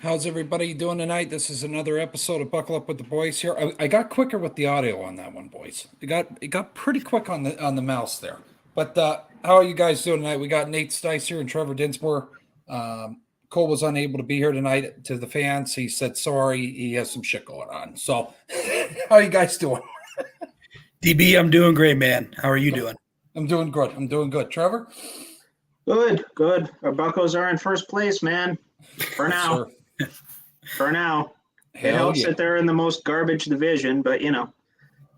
How's everybody doing tonight? This is another episode of Buckle Up with the Boys here. I got quicker with the audio on that one, boys. It got pretty quick on the mouse there. But how are you guys doing tonight? We got Nate Stice here and Trevor Dinsmore. Cole was unable to be here tonight to the fans. He said sorry, he has some shit going on. So, how are you guys doing? DB, I'm doing great, man. How are you doing? I'm doing good. I'm doing good. Trevor? Good, good. Our Buccos are in first place, man. For now. For now. It helps that they're in the most garbage division, but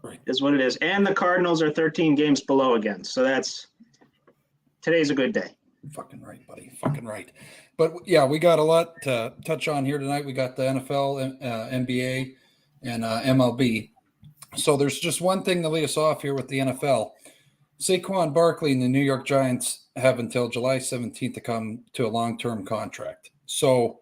Right. is what it is. And the Cardinals are 13 games below again. So today's a good day. Fucking right, buddy. Fucking right. But yeah, we got a lot to touch on here tonight. We got the NFL, NBA, and MLB. So there's just one thing to lead us off here with the NFL. Saquon Barkley and the New York Giants have until July 17th to come to a long-term contract. So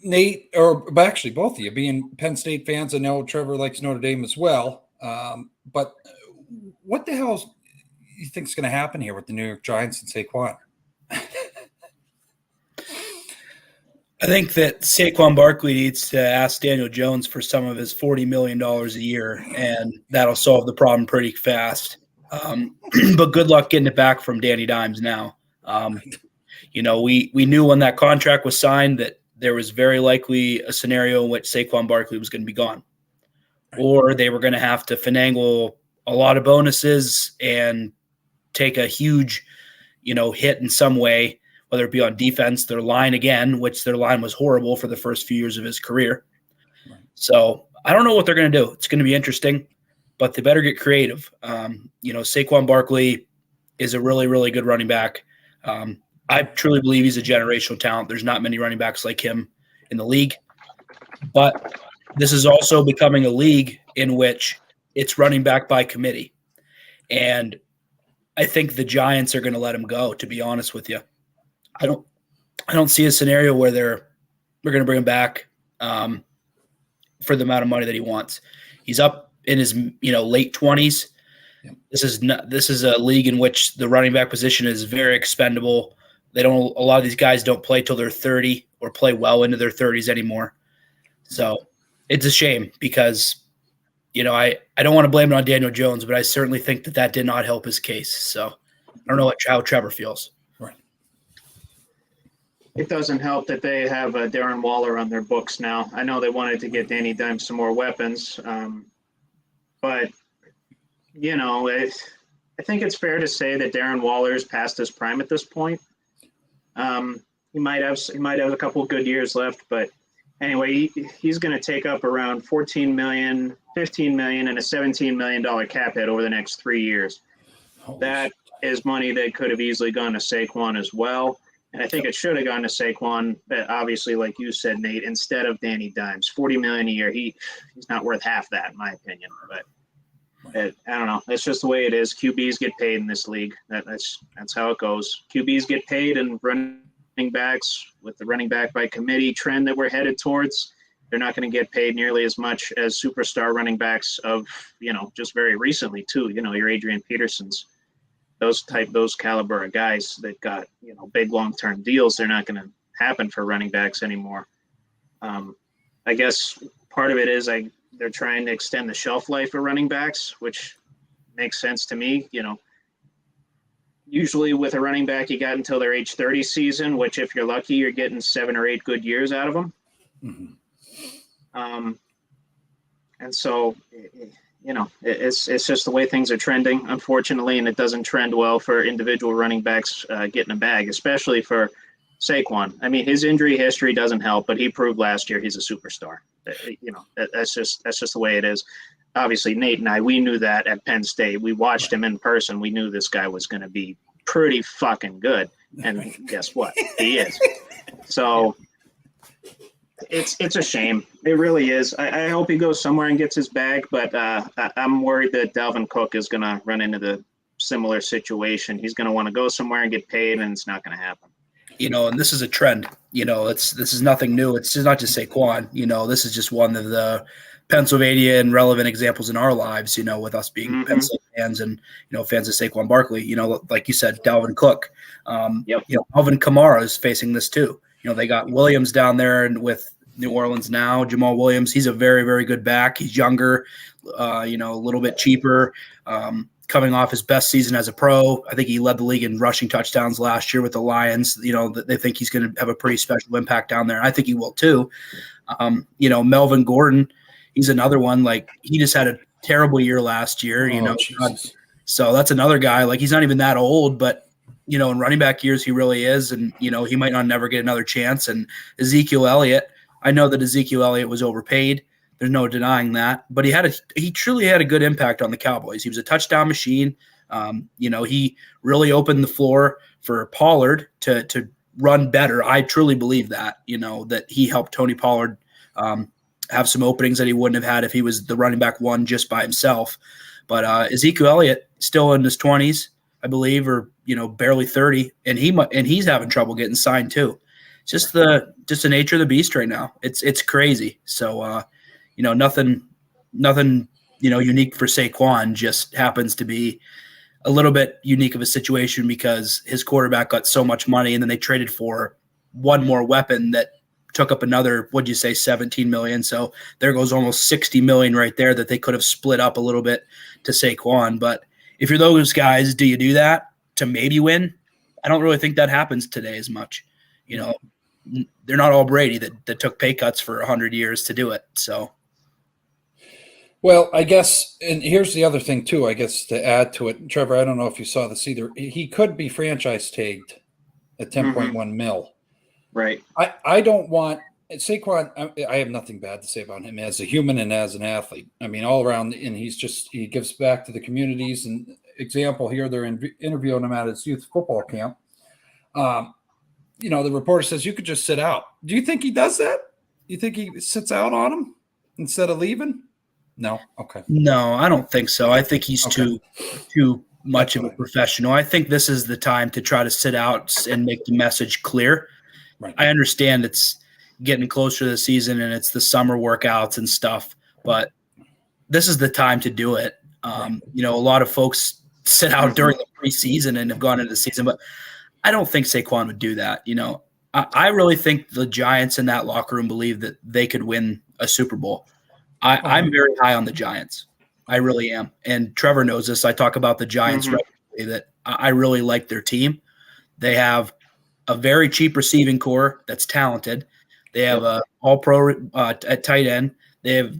Nate, or actually both of you, being Penn State fans, I know Trevor likes Notre Dame as well. But what the hell you think is going to happen here with the New York Giants and Saquon? I think that Saquon Barkley needs to ask Daniel Jones for some of his $40 million a year, and that'll solve the problem pretty fast. But good luck getting it back from Danny Dimes now. We knew when that contract was signed that there was very likely a scenario in which Saquon Barkley was going to be gone, or they were going to have to finagle a lot of bonuses and take a huge, hit in some way, whether it be on defense, their line again, which their line was horrible for the first few years of his career. Right. So I don't know what they're going to do. It's going to be interesting, but they better get creative. Saquon Barkley is a really, really good running back. I truly believe he's a generational talent. There's not many running backs like him in the league. But this is also becoming a league in which it's running back by committee. And I think the Giants are going to let him go, to be honest with you. I don't see a scenario where they're going to bring him back for the amount of money that he wants. He's up in his late 20s. Yeah. This is a league in which the running back position is very expendable. A lot of these guys don't play till they're 30 or play well into their 30s anymore. So it's a shame because, I don't want to blame it on Daniel Jones, but I certainly think that did not help his case. So I don't know how Trevor feels. Right. It doesn't help that they have Darren Waller on their books now. I know they wanted to get Danny Dimes some more weapons, but I think it's fair to say that Darren Waller is past his prime at this point. He might have a couple of good years left, but anyway, he's going to take up around $14 million, $15 million, and a $17 million cap hit over the next 3 years. That is money that could have easily gone to Saquon as well. And I think it should have gone to Saquon, obviously, like you said, Nate, instead of Danny Dimes. $40 million a year. He's not worth half that, in my opinion. But I don't know. That's just the way it is. QBs get paid in this league. That's how it goes. QBs get paid, and running backs, with the running back by committee trend that we're headed towards, they're not going to get paid nearly as much as superstar running backs of, just very recently too. Your Adrian Petersons, those caliber of guys that got, big long-term deals. They're not going to happen for running backs anymore. I guess part of it is they're trying to extend the shelf life of running backs, which makes sense to me. Usually with a running back, you got until their age 30 season, which if you're lucky, you're getting 7 or 8 good years out of them. Mm-hmm. And so, it's just the way things are trending, unfortunately, and it doesn't trend well for individual running backs getting a bag, especially for Saquon. I mean, his injury history doesn't help, but he proved last year he's a superstar. That's just the way it is. Obviously, Nate and I, we knew that at Penn State. We watched him in person. We knew this guy was going to be pretty fucking good. And guess what? He is. So it's a shame. It really is. I hope he goes somewhere and gets his bag, but I'm worried that Dalvin Cook is going to run into the similar situation. He's going to want to go somewhere and get paid, and it's not going to happen. And this is a trend. This is nothing new. It's just not just Saquon. This is just one of the Pennsylvania and relevant examples in our lives, with us being Penn State fans and, fans of Saquon Barkley, like you said, Dalvin Cook, Alvin Kamara is facing this too. They got Williams down there and with New Orleans now, Jamal Williams. He's a very, very good back. He's younger, a little bit cheaper, coming off his best season as a pro. I think he led the league in rushing touchdowns last year with the Lions. They think he's going to have a pretty special impact down there. And I think he will too. Melvin Gordon, he's another one. Like, he just had a terrible year last year, Jesus. So that's another guy. Like, he's not even that old, but in running back years, he really is. And, he might not never get another chance. And Ezekiel Elliott, I know that Ezekiel Elliott was overpaid. There's no denying that, but he truly had a good impact on the Cowboys. He was a touchdown machine. He really opened the floor for Pollard to run better. I truly believe that, that he helped Tony Pollard have some openings that he wouldn't have had if he was the running back one just by himself. But Ezekiel Elliott, still in his 20s, I believe, or barely 30, and he's having trouble getting signed too. It's just the nature of the beast right now. It's crazy. So nothing unique for Saquon. Just happens to be a little bit unique of a situation because his quarterback got so much money, and then they traded for one more weapon that took up another, what'd you say, 17 million. So there goes almost 60 million right there that they could have split up a little bit to Saquon. But if you're those guys, do you do that to maybe win? I don't really think that happens today as much. They're not all Brady that took pay cuts for 100 years to do it. So, well, I guess, and here's the other thing too, I guess, to add to it, Trevor, I don't know if you saw this either. He could be franchise tagged at 10.1 mil. Right. I don't want Saquon. I have nothing bad to say about him as a human and as an athlete. I mean, all around, and he gives back to the communities. And example here, they're interviewing him at his youth football camp. The reporter says you could just sit out. Do you think he does that? You think he sits out on him instead of leaving? No. Okay. No, I don't think so. I think he's too much of a professional. I think this is the time to try to sit out and make the message clear. Right. I understand it's getting closer to the season and it's the summer workouts and stuff, but this is the time to do it. A lot of folks sit out during the preseason and have gone into the season, but I don't think Saquon would do that. I really think the Giants in that locker room believe that they could win a Super Bowl. I'm very high on the Giants. I really am. And Trevor knows this. I talk about the Giants regularly, that I really like their team. They have a very cheap receiving core that's talented. They have a all-pro at tight end. They have,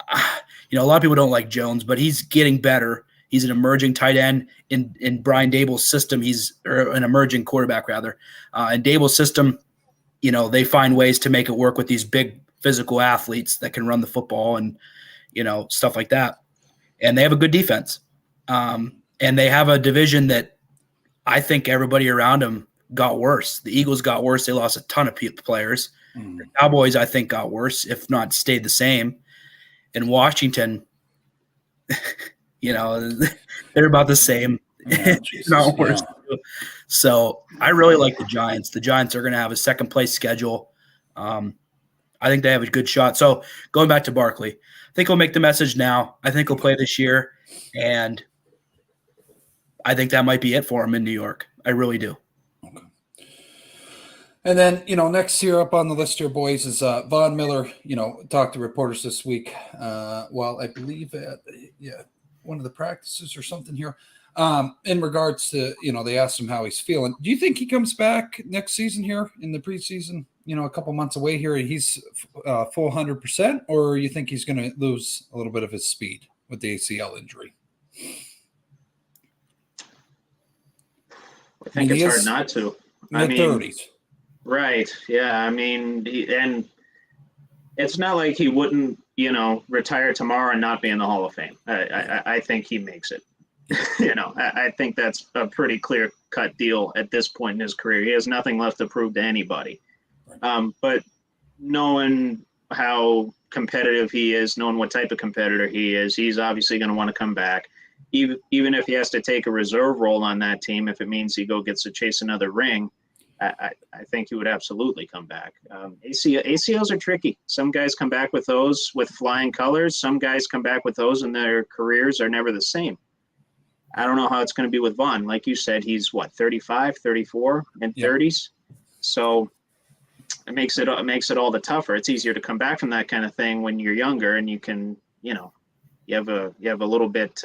a lot of people don't like Jones, but he's getting better. He's an emerging tight end in Brian Dable's system. He's an emerging quarterback rather. In Dable's system, they find ways to make it work with these big physical athletes that can run the football and, stuff like that. And they have a good defense. And they have a division that I think everybody around them got worse. The Eagles got worse. They lost a ton of players. The Cowboys, I think, got worse, if not stayed the same. In Washington, they're about the same. Not worse. Yeah. So I really like the Giants. The Giants are going to have a second place schedule. I think they have a good shot. So going back to Barkley, I think he'll make the message now. I think he'll play this year. And I think that might be it for him in New York. I really do. Okay. And then, next year up on the list here, boys, is Von Miller, talked to reporters this week. I believe at one of the practices or something here, in regards to, they asked him how he's feeling. Do you think he comes back next season here in the preseason, a couple months away here, and he's full 100%, or you think he's going to lose a little bit of his speed with the ACL injury? I think it's hard not to. Mid-30s. Right. Yeah. And it's not like he wouldn't, retire tomorrow and not be in the Hall of Fame. I think he makes it. I think that's a pretty clear-cut deal at this point in his career. He has nothing left to prove to anybody. But knowing how competitive he is, knowing what type of competitor he is, he's obviously going to want to come back. Even if he has to take a reserve role on that team, if it means he gets to chase another ring, I think he would absolutely come back. ACLs are tricky. Some guys come back with those with flying colors. Some guys come back with those and their careers are never the same. I don't know how it's going to be with Von. Like you said, he's 35, 34, and 30s. So it all the tougher. It's easier to come back from that kind of thing when you're younger, and you can, you have a little bit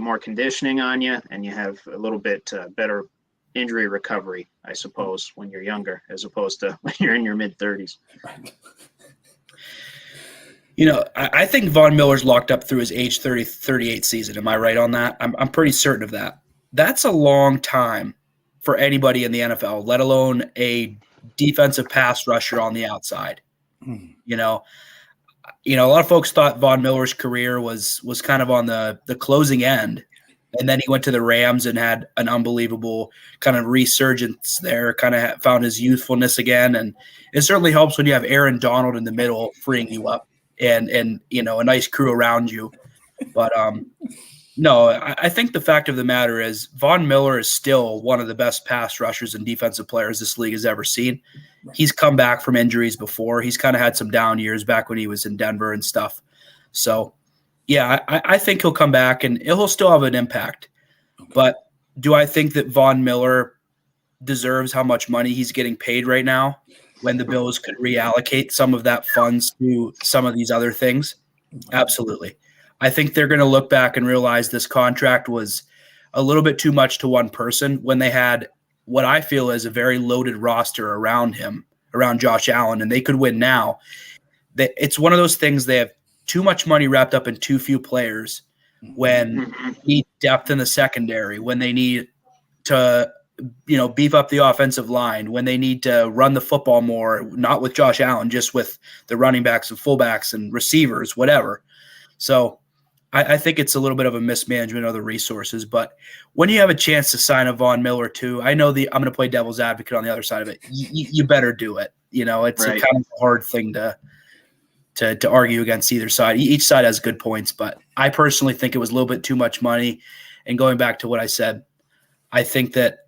more conditioning on you, and you have a little bit better injury recovery, I suppose, when you're younger, as opposed to when you're in your mid-30s. Right. I think Von Miller's locked up through his age 38 season. Am I right on that? I'm pretty certain of that. That's a long time for anybody in the NFL, let alone a defensive pass rusher on the outside. A lot of folks thought Von Miller's career was kind of on the closing end. And then he went to the Rams and had an unbelievable kind of resurgence there, kind of found his youthfulness again. And it certainly helps when you have Aaron Donald in the middle freeing you up and a nice crew around you. But no, I think the fact of the matter is Von Miller is still one of the best pass rushers and defensive players this league has ever seen. He's come back from injuries before. He's kind of had some down years back when he was in Denver and stuff. So, yeah, I think he'll come back and he'll still have an impact. But do I think that Von Miller deserves how much money he's getting paid right now when the Bills could reallocate some of that funds to some of these other things? Absolutely. I think they're going to look back and realize this contract was a little bit too much to one person when they had what I feel is a very loaded roster around him, around Josh Allen, and they could win now. It's one of those things, they have too much money wrapped up in too few players when they need depth in the secondary, when they need to beef up the offensive line, when they need to run the football more, not with Josh Allen, just with the running backs and fullbacks and receivers, whatever. So I think it's a little bit of a mismanagement of the resources. But when you have a chance to sign a Von Miller too, I know I'm going to play devil's advocate on the other side of it. You better do it. It's right. a kind of a hard thing to argue against either side. Each side has good points, but I personally think it was a little bit too much money. And going back to what I said, I think that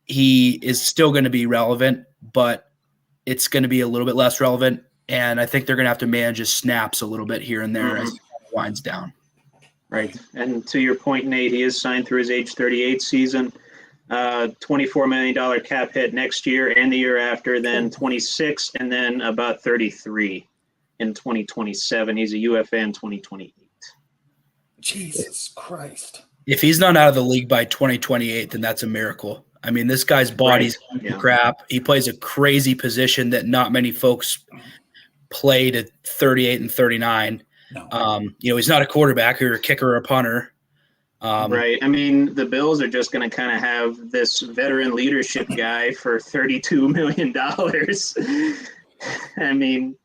he is still going to be relevant, but it's going to be a little bit less relevant. And I think they're going to have to manage his snaps a little bit here and there as it winds down. Right. And to your point, Nate, he is signed through his age 38 season, $24 million cap hit next year and the year after, then 26, and then about 33 in 2027. He's a UFA in 2028. Jesus Christ. If he's not out of the league by 2028, then that's a miracle. I mean, this guy's body's crap. He plays a crazy position that not many folks played at 38 and 39. No. He's not a quarterback or a kicker or a punter. Right. I mean, the Bills are just going to kind of have this veteran leadership guy for $32 million. I mean,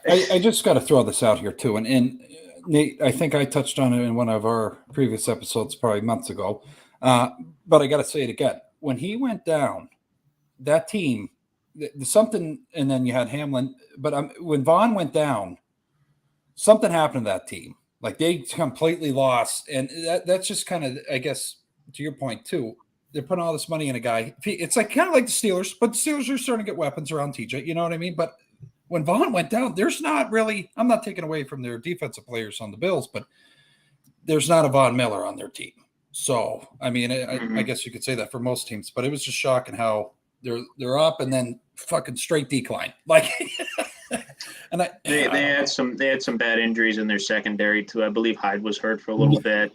I just got to throw this out here too. And Nate, I think I touched on it in one of our previous episodes probably months ago. But I got to say it again. When he went down, that team, something, and then you had Hamlin. But when Vaughn went down, something happened to that team. Like they completely lost. And that's just kind of, I guess, to your point too, they're putting all this money in a guy. It's like kind of like the Steelers, but the Steelers are starting to get weapons around TJ. You know what I mean? But when Vaughn went down, there's not really, I'm not taking away from their defensive players on the Bills, but there's not a Von Miller on their team. So, I mean, I guess you could say that for most teams, but it was just shocking how they're up and then fucking straight decline. Like, and they had some bad injuries in their secondary too. I believe Hyde was hurt for a little bit.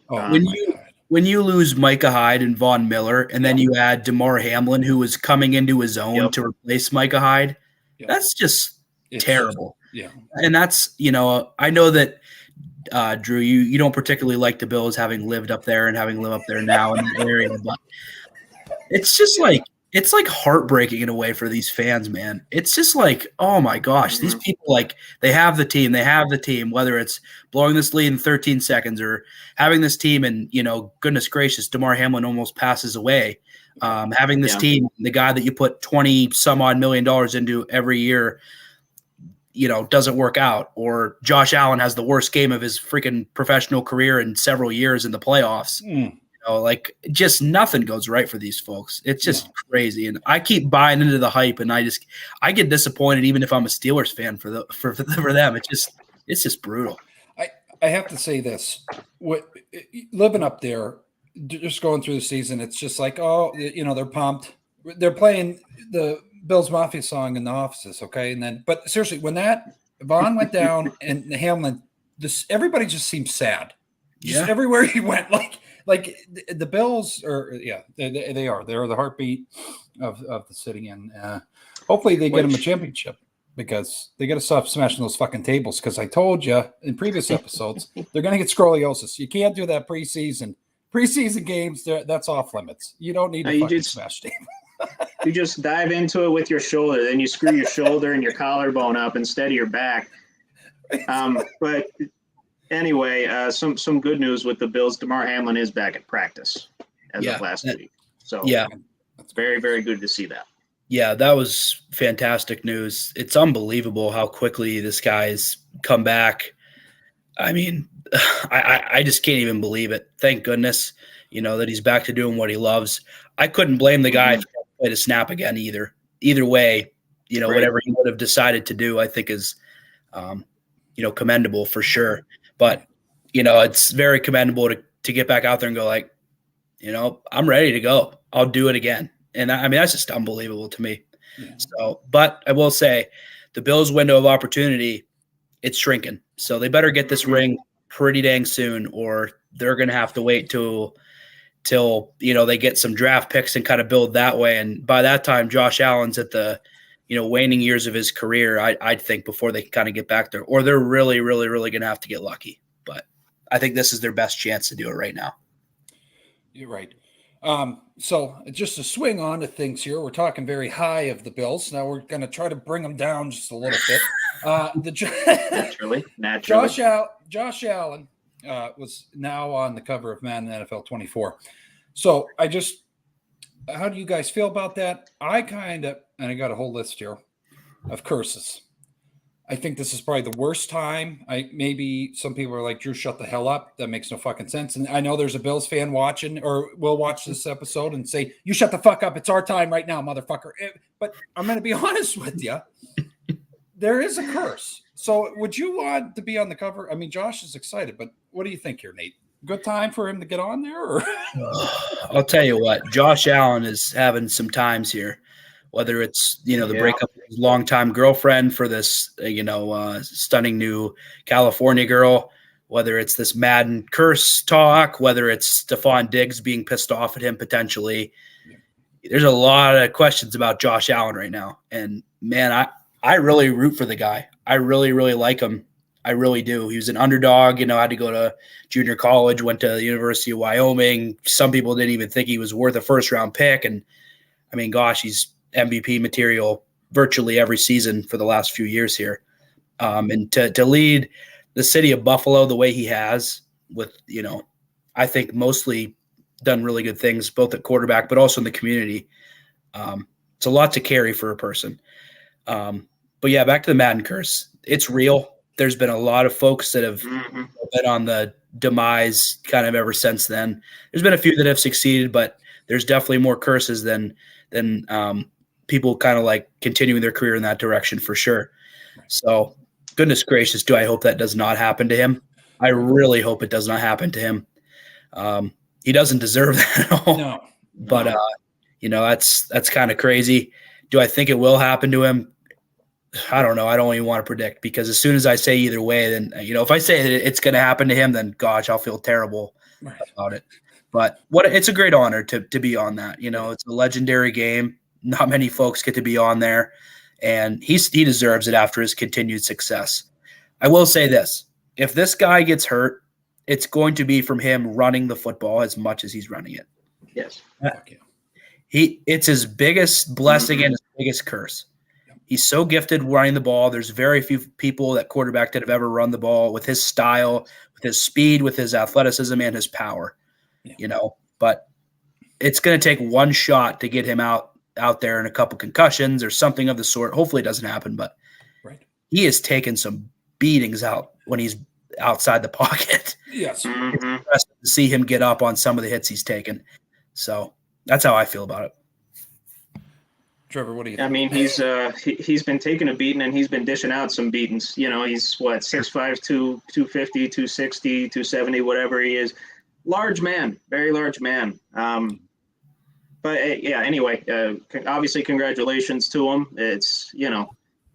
When you lose Micah Hyde and Von Miller, and then you add DeMar Hamlin, who was coming into his own to replace Micah Hyde, that's just terrible. And that's, I know that Drew, you don't particularly like the Bills having lived up there and having lived up there now in the area, but it's just like, it's like heartbreaking in a way for these fans, man. It's just like, oh my gosh, these people, like, they have the team, whether it's blowing this lead in 13 seconds or having this team and, goodness gracious, DeMar Hamlin almost passes away. Having this team, the guy that you put 20 some odd $1 million into every year, doesn't work out, or Josh Allen has the worst game of his freaking professional career in several years in the playoffs. Like, just nothing goes right for these folks. It's just crazy. And I keep buying into the hype, and I get disappointed even if I'm a Steelers fan for them. It's just brutal. I have to say this, living up there, just going through the season, it's just like, they're pumped. They're playing the Bill's Mafia song in the offices, okay? And then, but seriously, when that Vaughn went down and Hamlin, everybody just seemed sad. Just everywhere he went, like the Bills are, they are. They're the heartbeat of the city, and hopefully they get them a championship because they got to stop smashing those fucking tables. Because I told you in previous episodes, they're going to get scoliosis. You can't do that preseason games. That's off limits. You don't need to fucking smash table. You just dive into it with your shoulder, then you screw your shoulder and your collarbone up instead of your back. But anyway, some good news with the Bills. Damar Hamlin is back at practice as of last week. So it's very, very good to see that. Yeah, that was fantastic news. It's unbelievable how quickly this guy's come back. I mean, I just can't even believe it. Thank goodness, that he's back to doing what he loves. I couldn't blame the guy if he played a snap again either. Either way, whatever he would have decided to do, I think is, commendable for sure. But, it's very commendable to get back out there and go like, I'm ready to go. I'll do it again. And I mean, that's just unbelievable to me. Yeah. So, but I will say the Bills' window of opportunity, it's shrinking. So they better get this ring pretty dang soon, or they're going to have to wait till they get some draft picks and kind of build that way. And by that time, Josh Allen's at the, waning years of his career, I'd think, before they can kind of get back there, or they're really, really, really going to have to get lucky. But I think this is their best chance to do it right now. You're right. So just to swing on to things here, we're talking very high of the Bills. Now we're going to try to bring them down just a little bit. Naturally. Josh Allen was now on the cover of Madden NFL 24. So how do you guys feel about that? I got a whole list here of curses. I think this is probably the worst time. Maybe some people are like, Drew, shut the hell up. That makes no fucking sense. And I know there's a Bills fan watching or will watch this episode and say, you shut the fuck up. It's our time right now, motherfucker. But I'm going to be honest with you. There is a curse. So would you want to be on the cover? I mean, Josh is excited, but what do you think here, Nate? Good time for him to get on there? Or? I'll tell you what, Josh Allen is having some times here. Whether it's, the breakup of his longtime girlfriend for this, stunning new California girl, whether it's this Madden curse talk, whether it's Stephon Diggs being pissed off at him potentially. There's a lot of questions about Josh Allen right now. And, man, I really root for the guy. I really, really like him. I really do. He was an underdog, had to go to junior college, went to the University of Wyoming. Some people didn't even think he was worth a first-round pick. And, I mean, gosh, he's MVP material virtually every season for the last few years here. And to lead the city of Buffalo the way he has with, I think mostly done really good things, both at quarterback, but also in the community. It's a lot to carry for a person. But yeah, back to the Madden curse. It's real. There's been a lot of folks that have been on the demise kind of ever since then. There's been a few that have succeeded, but there's definitely more curses than people kind of like continuing their career in that direction for sure. So goodness gracious, do I hope that does not happen to him. I really hope it does not happen to him. He doesn't deserve that at all. No. But, that's kind of crazy. Do I think it will happen to him? I don't know. I don't even want to predict because as soon as I say either way, then, if I say that it's going to happen to him, then gosh, I'll feel terrible about it. But it's a great honor to be on that. It's a legendary game. Not many folks get to be on there, and he deserves it after his continued success. I will say this. If this guy gets hurt, it's going to be from him running the football as much as he's running it. Yes. It's his biggest blessing and his biggest curse. He's so gifted running the ball. There's very few people that quarterback that have ever run the ball with his style, with his speed, with his athleticism, and his power. But it's going to take one shot to get him out there in a couple concussions or something of the sort. Hopefully it doesn't happen, but he has taken some beatings out when he's outside the pocket. Yes. It's impressive to see him get up on some of the hits he's taken. So that's how I feel about it. Trevor, what do you think? I mean, he's been taking a beating and he's been dishing out some beatings. He's 6'5", 250, 260, 270, whatever he is. Large man, very large man. yeah. Anyway, obviously, congratulations to him. It's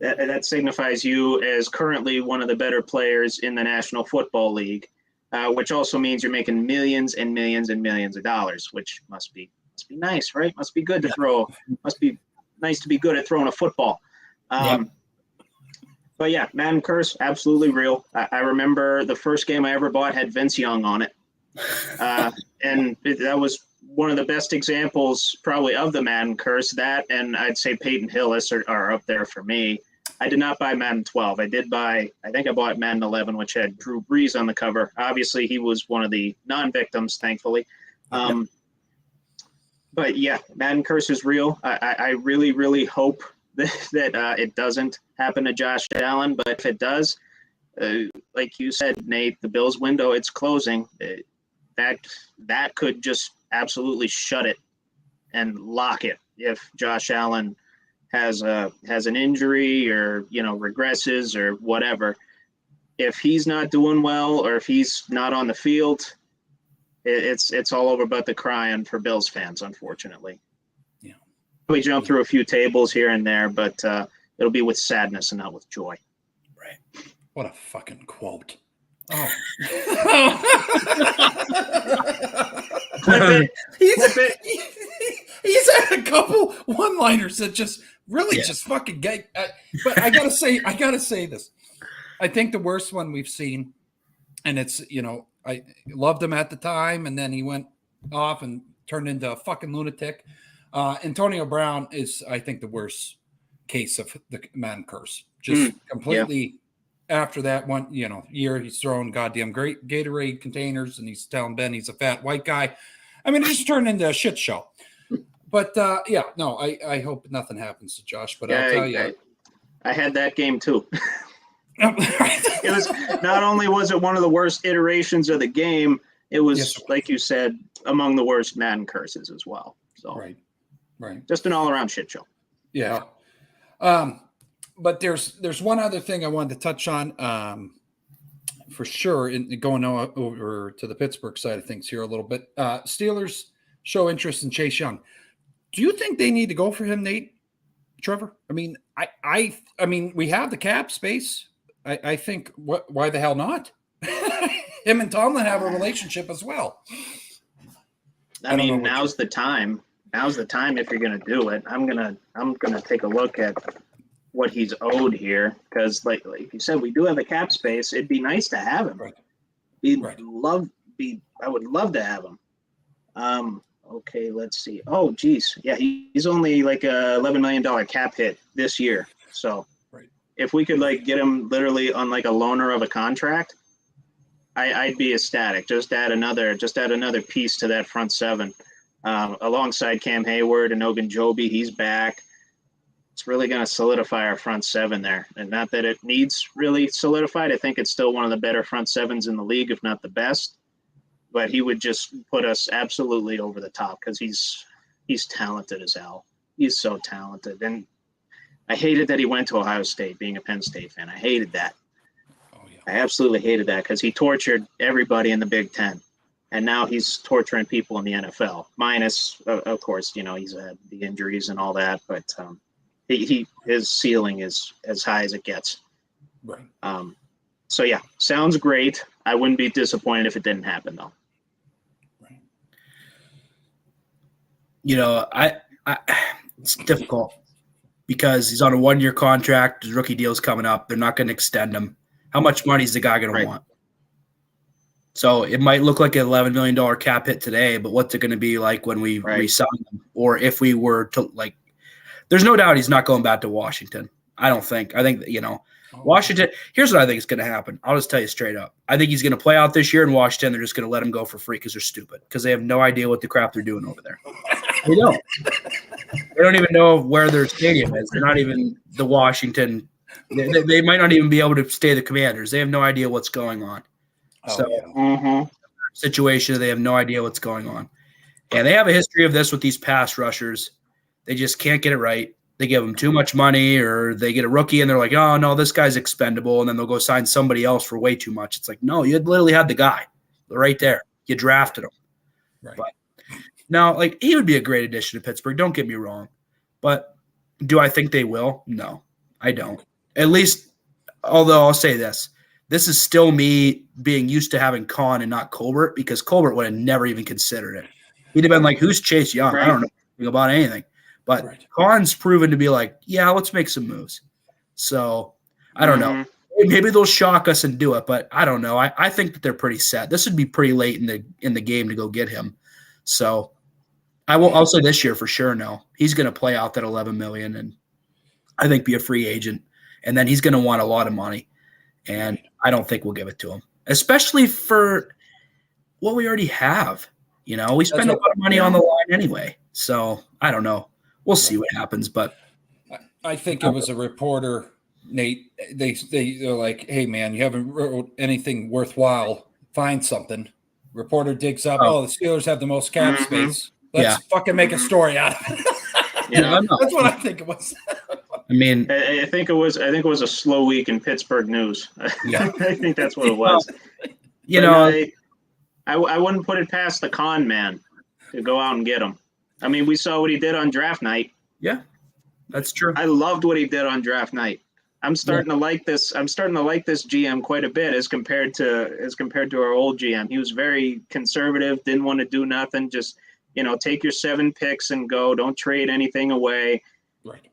that signifies you as currently one of the better players in the National Football League, which also means you're making millions and millions and millions of dollars, which must be nice, right? Must be good to throw. Must be nice to be good at throwing a football. But yeah, Madden Curse, absolutely real. I remember the first game I ever bought had Vince Young on it. And that was one of the best examples probably of the Madden Curse. That, and I'd say Peyton Hillis are up there for me. I did not buy Madden 12. I think I bought Madden 11, which had Drew Brees on the cover. Obviously, he was one of the non-victims, thankfully. But yeah, Madden Curse is real. I really, really hope that it doesn't happen to Josh Allen. But if it does, like you said, Nate, the Bills window, it's closing. That could just absolutely shut it and lock it if Josh Allen has an injury or regresses or whatever. If he's not doing well or if he's not on the field, it's all over but the crying for Bills fans, unfortunately. Yeah, we jump through a few tables here and there, but it'll be with sadness and not with joy. Right. What a fucking quote. Oh. He's had a couple one-liners that just really just fucking get. But I gotta say this. I think the worst one we've seen, and it's I loved him at the time, and then he went off and turned into a fucking lunatic. Antonio Brown is, I think, the worst case of the Madden Curse. Just completely. Yeah. After that one, year, he's throwing goddamn great Gatorade containers, and he's telling Ben he's a fat white guy. I mean, it just turned into a shit show. But I hope nothing happens to Josh. But I'll tell you, I had that game too. It was not only was it one of the worst iterations of the game, it was like you said, among the worst Madden curses as well. So right, just an all-around shit show. Yeah. But there's one other thing I wanted to touch on for sure, in going over to the Pittsburgh side of things here a little bit. Steelers show interest in Chase Young. Do you think they need to go for him, Nate? Trevor? I mean, I mean, we have the cap space. I think why the hell not? Him and Tomlin have a relationship as well. I mean, now's the time. Now's the time if you're going to do it. I'm gonna take a look at what he's owed here, because like you said, we do have a cap space. It'd be nice to have him. I would love to have him. Okay, let's see. Oh, geez. Yeah, he's only like a $11 million cap hit this year. So if we could get him literally on like a loaner of a contract, I'd be ecstatic. Just add another piece to that front seven, alongside Cam Hayward and Ogunjobi. He's back. It's really going to solidify our front seven there. And not that it needs really solidified. I think it's still one of the better front sevens in the league, if not the best. But he would just put us absolutely over the top because he's talented as hell. He's so talented. And I hated that he went to Ohio State, being a Penn State fan. I hated that. Oh, yeah. I absolutely hated that because he tortured everybody in the Big Ten. And now he's torturing people in the NFL. Minus, of course, he's had the injuries and all that. But his ceiling is as high as it gets. Right. So, yeah, sounds great. I wouldn't be disappointed if it didn't happen, though. Right. It's difficult because he's on a 1-year contract. His rookie deal's coming up. They're not going to extend him. How much money is the guy going to want? So it might look like an $11 million cap hit today, but what's it going to be like when we re-sign him? Or if we were to there's no doubt he's not going back to Washington. I think, Washington, here's what I think is going to happen. I'll just tell you straight up. I think he's going to play out this year in Washington. They're just going to let him go for free because they're stupid, because they have no idea what the crap they're doing over there. They don't. They don't even know where their stadium is. They're not even the Washington. They might not even be able to stay the Commanders. They have no idea what's going on. Situation, they have no idea what's going on. And they have a history of this with these pass rushers. They just can't get it right. They give them too much money, or they get a rookie and they're like, oh, no, this guy's expendable. And then they'll go sign somebody else for way too much. It's like, no, you literally had the guy right there. You drafted him. Right. But Now, like, he would be a great addition to Pittsburgh. Don't get me wrong. But do I think they will? No, I don't. At least, although I'll say this. This is still me being used to having Kahn and not Colbert, because Colbert would have never even considered it. He'd have been like, who's Chase Young? I don't know anything about anything. But Kahn's proven to be like, yeah, let's make some moves. So I don't know. Maybe they'll shock us and do it, but I don't know. I think that they're pretty set. This would be pretty late in the game to go get him. So I'll say this year for sure. No, he's going to play out that $11 million and I think be a free agent, and then he's going to want a lot of money, and I don't think we'll give it to him, especially for what we already have. You know, we spend a lot of money on the line anyway, so I don't know. We'll see what happens, but I think it was a reporter, Nate. They're like, "Hey, man, you haven't wrote anything worthwhile. Find something." Reporter digs up. Oh, the Steelers have the most cap space. Let's fucking make a story out of it. That's what I think it was. I mean, I think it was a slow week in Pittsburgh news. Yeah. I think that's what it was. You know, I wouldn't put it past the con man to go out and get him. I mean, we saw what he did on draft night. Yeah, that's true. I loved what he did on draft night. I'm starting to like this. I'm starting to like this GM quite a bit as compared to our old GM. He was very conservative, didn't want to do nothing. Just, take your 7 picks and go. Don't trade anything away. Right.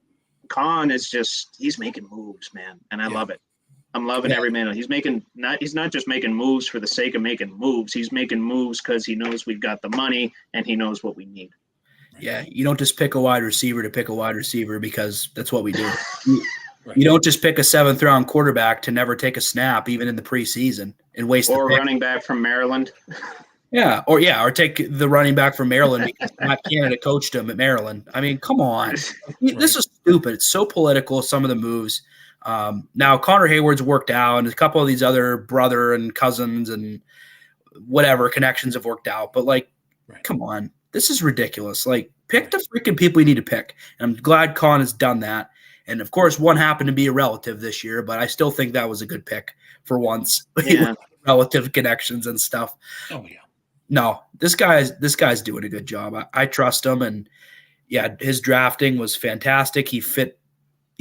Khan is he's making moves, man, and I love it. I'm loving every minute. He's not just making moves for the sake of making moves. He's making moves because he knows we've got the money and he knows what we need. Yeah, you don't just pick a wide receiver to pick a wide receiver, because that's what we do. You don't just pick a 7th round quarterback to never take a snap, even in the preseason, and waste. Or a running back from Maryland. Or take the running back from Maryland because Matt Canada coached him at Maryland. I mean, come on. This is stupid. It's so political, some of the moves. Now, Connor Hayward's worked out, and a couple of these other brother and cousins and whatever connections have worked out. But, come on. This is ridiculous. Pick the freaking people you need to pick. And I'm glad Con has done that. And, of course, one happened to be a relative this year, but I still think that was a good pick for once. Yeah. Relative connections and stuff. Oh, yeah. No, this guy's doing a good job. I trust him, and his drafting was fantastic. He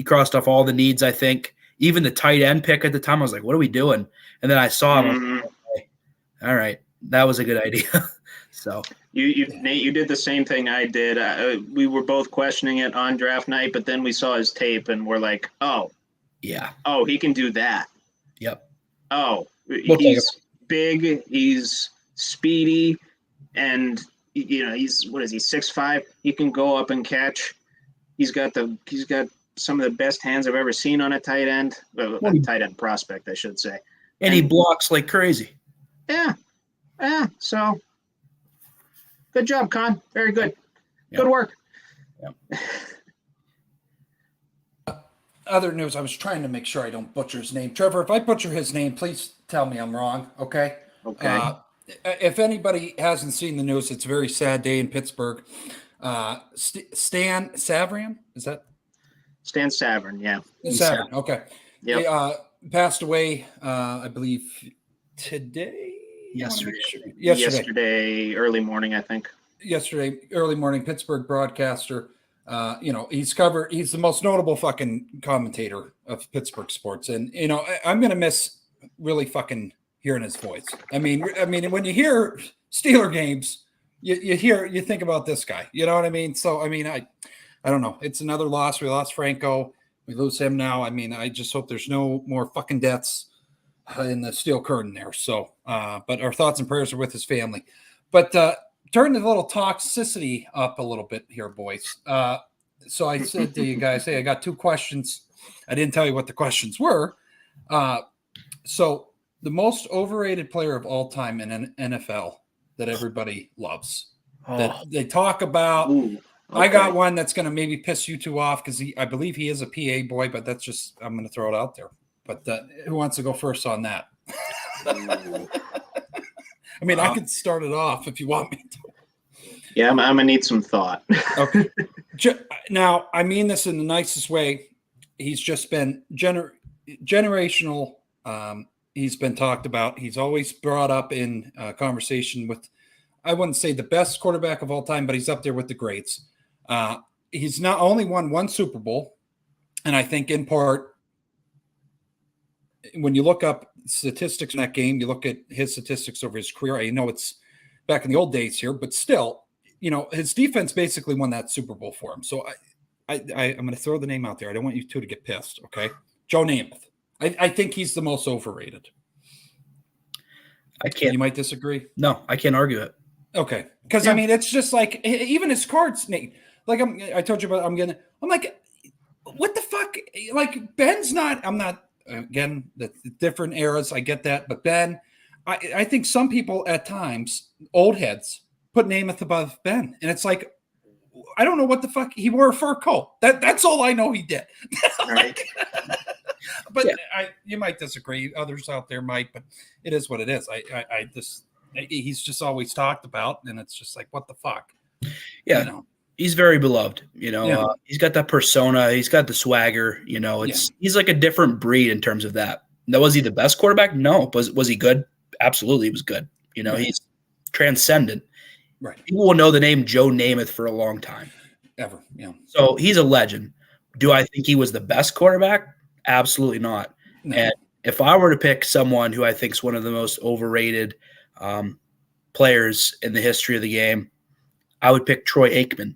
crossed off all the needs, I think. Even the tight end pick at the time, I was like, what are we doing? And then I saw him. I was like, okay, all right, that was a good idea. So Nate, you did the same thing I did. We were both questioning it on draft night, but then we saw his tape and we're like, oh, he can do that. Yep. Oh, he's big. He's speedy, and he's 6'5". He can go up and catch. He's got some of the best hands I've ever seen on a tight end. Tight end prospect, I should say. And he blocks like crazy. Yeah. So good job, Con. Very good. Good work. Other news, I was trying to make sure I don't butcher his name. Trevor, if I butcher his name, please tell me I'm wrong, okay? Okay. If anybody hasn't seen the news, it's a very sad day in Pittsburgh. Stan Savran, is that? Stan Savran, yeah. Savran, okay. Yep. He passed away, I believe, today? Yesterday, early morning, I think. Yesterday, early morning, Pittsburgh broadcaster. He's the most notable fucking commentator of Pittsburgh sports. And, I'm going to miss really fucking hearing his voice. I mean, when you hear Steeler games, you think about this guy, you know what I mean? So, I don't know. It's another loss. We lost Franco. We lose him now. I just hope there's no more fucking deaths in the steel curtain there. So, but our thoughts and prayers are with his family. But turn the little toxicity up a little bit here, boys. So I said to you guys, hey, I got 2 questions. I didn't tell you what the questions were. So the most overrated player of all time in an NFL that everybody loves, that they talk about. Ooh, okay. I got one that's going to maybe piss you 2 off because I believe he is a PA boy, but that's just, I'm going to throw it out there. But who wants to go first on that? I could start it off if you want me to. Yeah, I'm going to need some thought. Okay. Now, I mean this in the nicest way. He's just been generational. He's been talked about. He's always brought up in conversation with I wouldn't say the best quarterback of all time, but he's up there with the greats. He's not only won one Super Bowl, and I think in part, when you look up statistics in that game, you look at his statistics over his career. I know it's back in the old days here, but still, his defense basically won that Super Bowl for him. So I'm going to throw the name out there. I don't want you two to get pissed. Okay. Joe Namath. I think he's the most overrated. I can't. You might disagree. No, I can't argue it. Okay. Because I mean, it's just like even his cards, Nate. Like I told you about, I'm like, what the fuck? Like Ben's not. I'm not. Again, the different eras. I get that, but Ben, I think some people at times, old heads, put Namath above Ben, and it's like, I don't know what the fuck he wore a fur coat. That's all I know he did. Like, but yeah. You might disagree. Others out there might, but it is what it is. He's just always talked about, and it's just like, what the fuck? Yeah. He's very beloved, he's got that persona. He's got the swagger, he's like a different breed in terms of that. Now, was he the best quarterback? No. Was he good? Absolutely. He was good. He's transcendent. Right. People will know the name Joe Namath for a long time. Ever. Yeah. So he's a legend. Do I think he was the best quarterback? Absolutely not. No. And if I were to pick someone who I think is one of the most overrated players in the history of the game, I would pick Troy Aikman.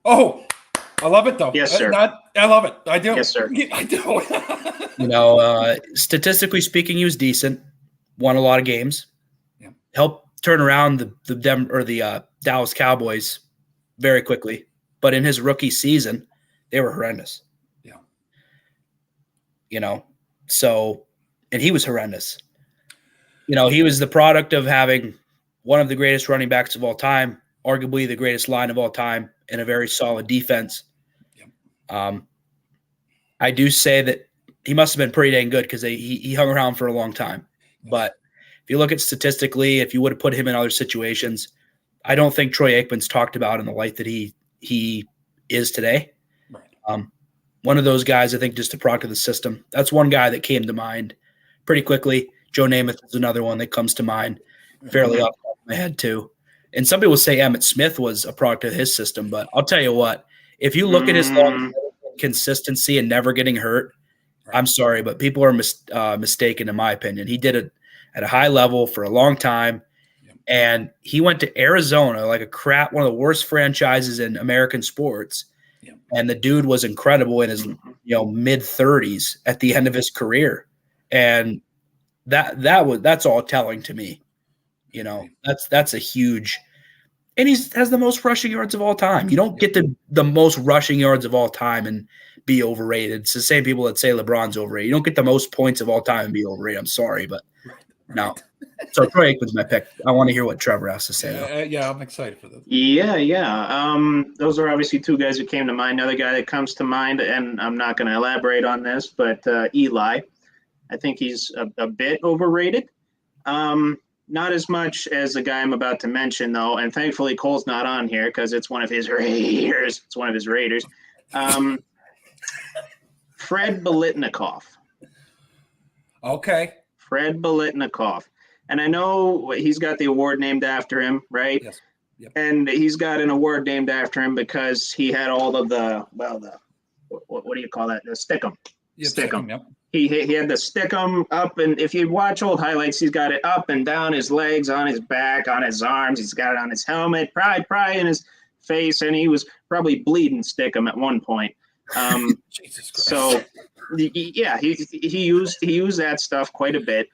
Oh, I love it though. Yes, sir. I love it. I do. Yes, sir. I do. Statistically speaking, he was decent. Won a lot of games. Yeah. Helped turn around the Dallas Cowboys very quickly. But in his rookie season, they were horrendous. Yeah. So, and he was horrendous. He was the product of having one of the greatest running backs of all time, arguably the greatest line of all time, and a very solid defense. Yep. I do say that he must have been pretty dang good because he hung around for a long time. Yes. But if you look at statistically, if you would have put him in other situations, I don't think Troy Aikman's talked about in the light that he is today. Right. One of those guys, I think, just a product of the system. That's one guy that came to mind pretty quickly. Joe Namath is another one that comes to mind fairly off the top of my head too. And some people say Emmitt Smith was a product of his system, but I'll tell you what, if you look at his long consistency and never getting hurt, I'm sorry, but people are mistaken in my opinion. He did it at a high level for a long time, and he went to Arizona, like one of the worst franchises in American sports, and the dude was incredible in his mid-30s at the end of his career, and that's all telling to me. That's a huge, and he has the most rushing yards of all time. You don't get the most rushing yards of all time and be overrated. It's the same people that say LeBron's overrated. You don't get the most points of all time and be overrated. I'm sorry, but no. So Troy Aikman's my pick. I want to hear what Trevor has to say. Yeah, I'm excited for this. Yeah. Those are obviously two guys who came to mind. Another guy that comes to mind, and I'm not going to elaborate on this, but Eli. I think he's a bit overrated. Not as much as the guy I'm about to mention, though, and thankfully Cole's not on here because it's one of his Raiders. Fred Biletnikoff. Okay. Fred Biletnikoff. And I know he's got the award named after him, right? Yes. Yep. And he's got an award named after him because he had all of what do you call that? The stickum. Yep, stickum. Yep. He had the stickum up, and if you watch old highlights, he's got it up and down his legs, on his back, on his arms. He's got it on his helmet, probably in his face, and he was probably bleeding stickum at one point. Jesus Christ. So, yeah, he used that stuff quite a bit.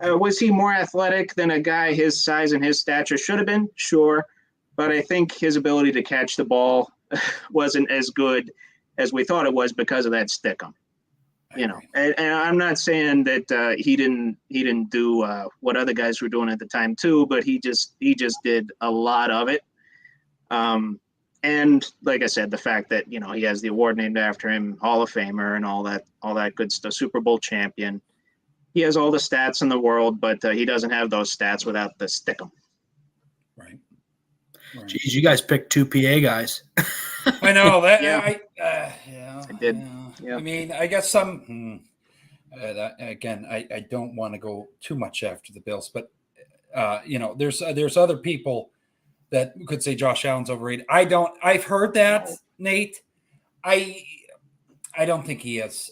Was he more athletic than a guy his size and his stature should have been? Sure, but I think his ability to catch the ball wasn't as good as we thought it was because of that stickum. And I'm not saying that he didn't do what other guys were doing at the time too, but he just did a lot of it. And like I said, the fact that he has the award named after him, Hall of Famer, and all that good stuff, Super Bowl champion. He has all the stats in the world, but he doesn't have those stats without the stickum. Right. Geez, you guys picked two PA guys. I know that. I did. Yeah. I mean, I guess again, I don't want to go too much after the Bills, but There's other people that could say Josh Allen's overrated. I've heard that, Nate. I don't think he is.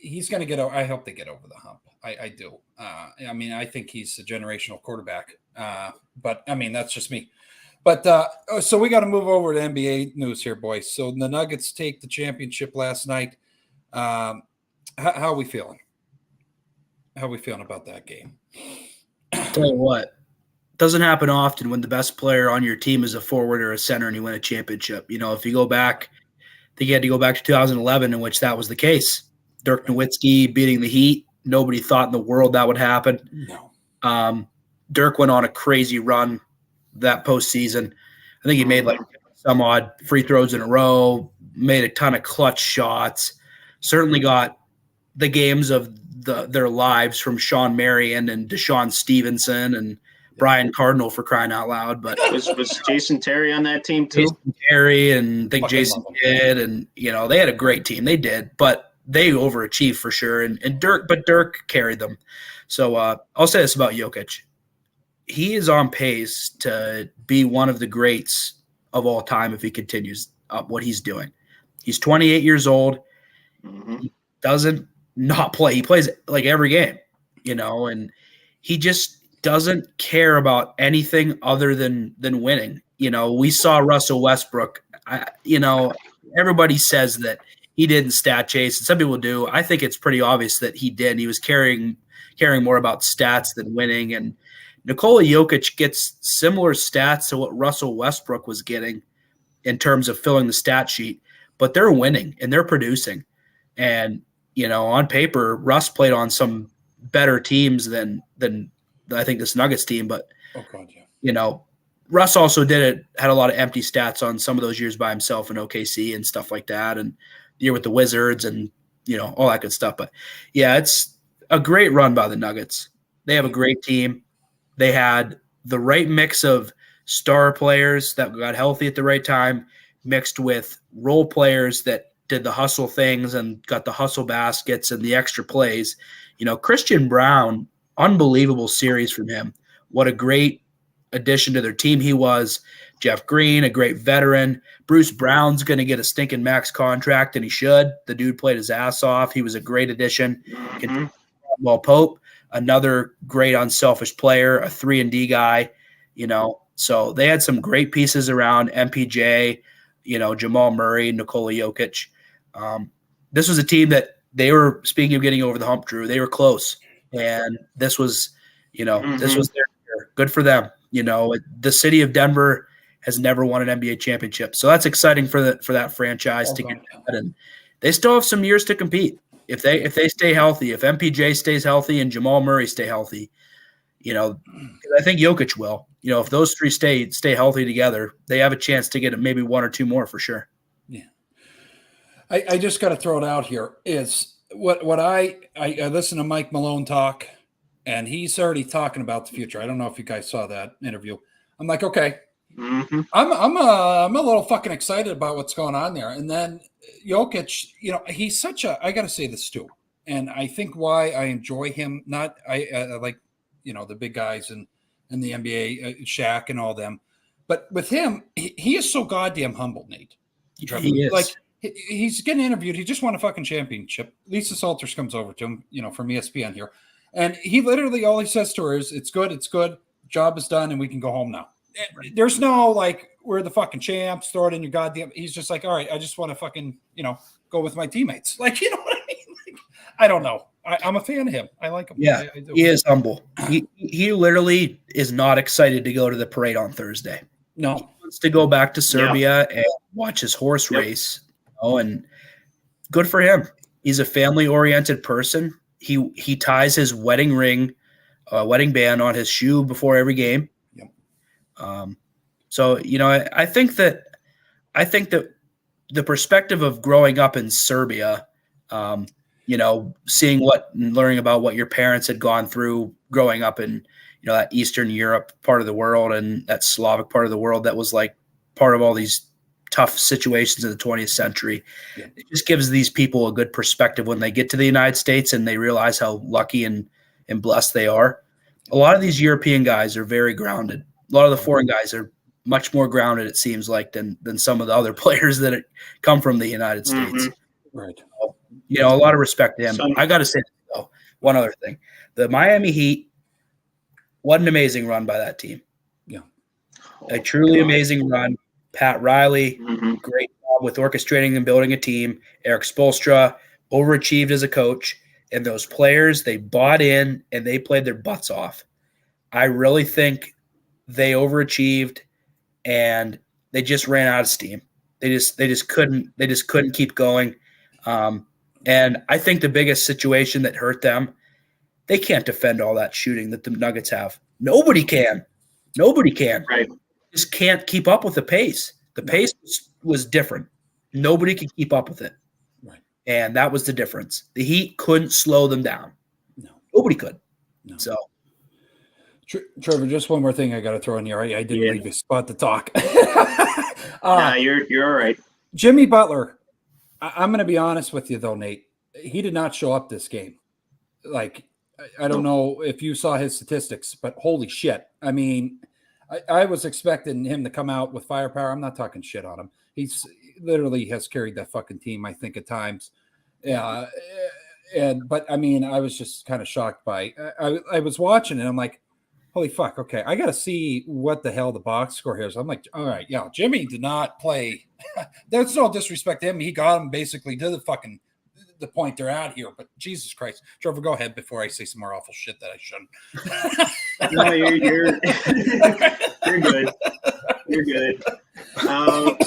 He's going to get. I hope they get over the hump. I do. I think he's a generational quarterback. But I mean, that's just me. But so we got to move over to NBA news here, boys. So the Nuggets take the championship last night. How are we feeling? How are we feeling about that game? Tell you what, it doesn't happen often when the best player on your team is a forward or a center and you win a championship. If you go back, I think you had to go back to 2011 in which that was the case. Dirk Nowitzki beating the Heat. Nobody thought in the world that would happen. No. Dirk went on a crazy run that postseason. I think he made like some odd free throws in a row, made a ton of clutch shots, certainly got the games of their lives from Sean Marion and Deshaun Stevenson and Brian Cardinal, for crying out loud. But was Jason Terry on that team too? Jason Terry and I think Fucking Jason love him. Kidd, and they had a great team. They did, but they overachieved for sure. And Dirk carried them. So I'll say this about Jokic. He is on pace to be one of the greats of all time if he continues up what he's doing. He's 28 years old. Mm-hmm. He doesn't not play. He plays like every game, and he just doesn't care about anything other than winning. We saw Russell Westbrook. Everybody says that he didn't stat chase, and some people do. I think it's pretty obvious that he did. He was caring more about stats than winning. And Nikola Jokic gets similar stats to what Russell Westbrook was getting in terms of filling the stat sheet, but they're winning and they're producing. And, on paper, Russ played on some better teams than I think this Nuggets team. But, Oh God, yeah. Russ also had a lot of empty stats on some of those years by himself in OKC and stuff like that. And the year with the Wizards and, all that good stuff. But, yeah, it's a great run by the Nuggets. They have a great team. They had the right mix of star players that got healthy at the right time, mixed with role players that did the hustle things and got the hustle baskets and the extra plays. Christian Brown, unbelievable series from him. What a great addition to their team he was. Jeff Green, a great veteran. Bruce Brown's going to get a stinking max contract, and he should. The dude played his ass off. He was a great addition. Mm-hmm. Well, Pope, another great unselfish player, a 3-and-D guy, So they had some great pieces around MPJ, Jamal Murray, Nikola Jokic. This was a team that they were, speaking of getting over the hump, Drew, they were close. And this was, this was their year. Good for them. The city of Denver has never won an NBA championship. So that's exciting for that franchise to get that. And they still have some years to compete. If they stay healthy, if MPJ stays healthy and Jamal Murray stay healthy, I think Jokic will. If those three stay healthy together, they have a chance to get maybe one or two more for sure. Yeah. I just got to throw it out here is what I listen to Mike Malone talk, and he's already talking about the future. I don't know if you guys saw that interview. I'm like, okay, Mm-hmm. I'm a little fucking excited about what's going on there. And then Jokic, he's such a. I got to say this too, and I think why I enjoy him. Not I like the big guys in the NBA, Shaq and all them, but with him, he is so goddamn humble, Nate. He is. Like he's getting interviewed. He just won a fucking championship. Lisa Salters comes over to him, from ESPN here, and he literally all he says to her is, "It's good. Job is done, and we can go home now." There's no like we're the fucking champs. Throw it in your goddamn. He's just like, all right, I just want to fucking go with my teammates. Like what I mean? Like, I don't know. I'm a fan of him. I like him. Yeah, I do. he is humble. He literally is not excited to go to the parade on Thursday. No. He wants to go back to Serbia and watch his horse race. And good for him. He's a family-oriented person. He ties his wedding wedding band on his shoe before every game. So I think that the perspective of growing up in Serbia, seeing learning about what your parents had gone through growing up in that Eastern Europe part of the world and that Slavic part of the world that was like part of all these tough situations in the 20th century. Yeah. It just gives these people a good perspective when they get to the United States and they realize how lucky and blessed they are. A lot of these European guys are very grounded. A lot of the foreign guys are much more grounded, it seems like, than some of the other players that come from the United States. Right. You know, a lot of respect to him. Some- I got to say, though, one other thing. The Miami Heat, what an amazing run by that team. Yeah. A truly amazing run. Pat Riley, Mhm. great job with orchestrating and building a team. Eric Spoelstra overachieved as a coach. And those players, they bought in and they played their butts off. I really think they overachieved and they just ran out of steam. They just couldn't keep going. And I think the biggest situation that hurt them, they can't defend all that shooting that the Nuggets have. Nobody can. Right. Just can't keep up with the pace. The pace was different. Nobody could keep up with it. Right. And that was the difference. The Heat couldn't slow them down. No. Nobody could. No. So Trevor, just one more thing I got to throw in here. I didn't leave you a spot to talk. Nah, you're all right. Jimmy Butler, I'm going to be honest with you, though, Nate. He did not show up this game. Like, I don't know if you saw his statistics, but holy shit. I mean, I was expecting him to come out with firepower. I'm not talking shit on him. He's literally has carried that fucking team, I think, at times. Yeah. But I mean, I was just kind of shocked by I was watching and I'm like, holy fuck, okay, I got to see what the hell the box score here is. I'm like, all right, yeah, Jimmy did not play. There's no disrespect to him. He got him basically to the point they're at here. But Jesus Christ, Trevor, go ahead before I say some more awful shit that I shouldn't. No, you're you're good. You're good.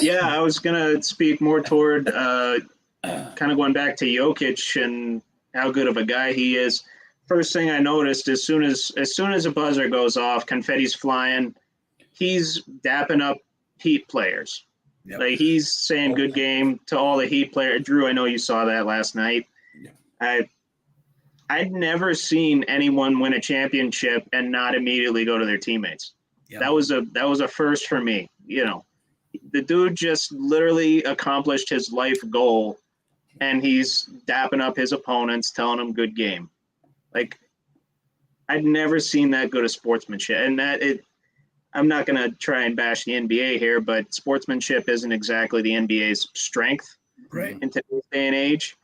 Yeah, I was gonna speak more toward kind of going back to Jokic and how good of a guy he is. First thing I noticed, as soon as a buzzer goes off, confetti's flying, he's dapping up Heat players. Yep. Like he's saying "good game" to all the Heat players. Drew, I know you saw that last night. Yeah. I'd never seen anyone win a championship and not immediately go to their teammates. Yeah. That was a first for me. You know, the dude just literally accomplished his life goal, and he's dapping up his opponents, telling them "good game." Like, I'd never seen that good of sportsmanship. And I'm not going to try and bash the NBA here, but sportsmanship isn't exactly the NBA's strength in today's day and age.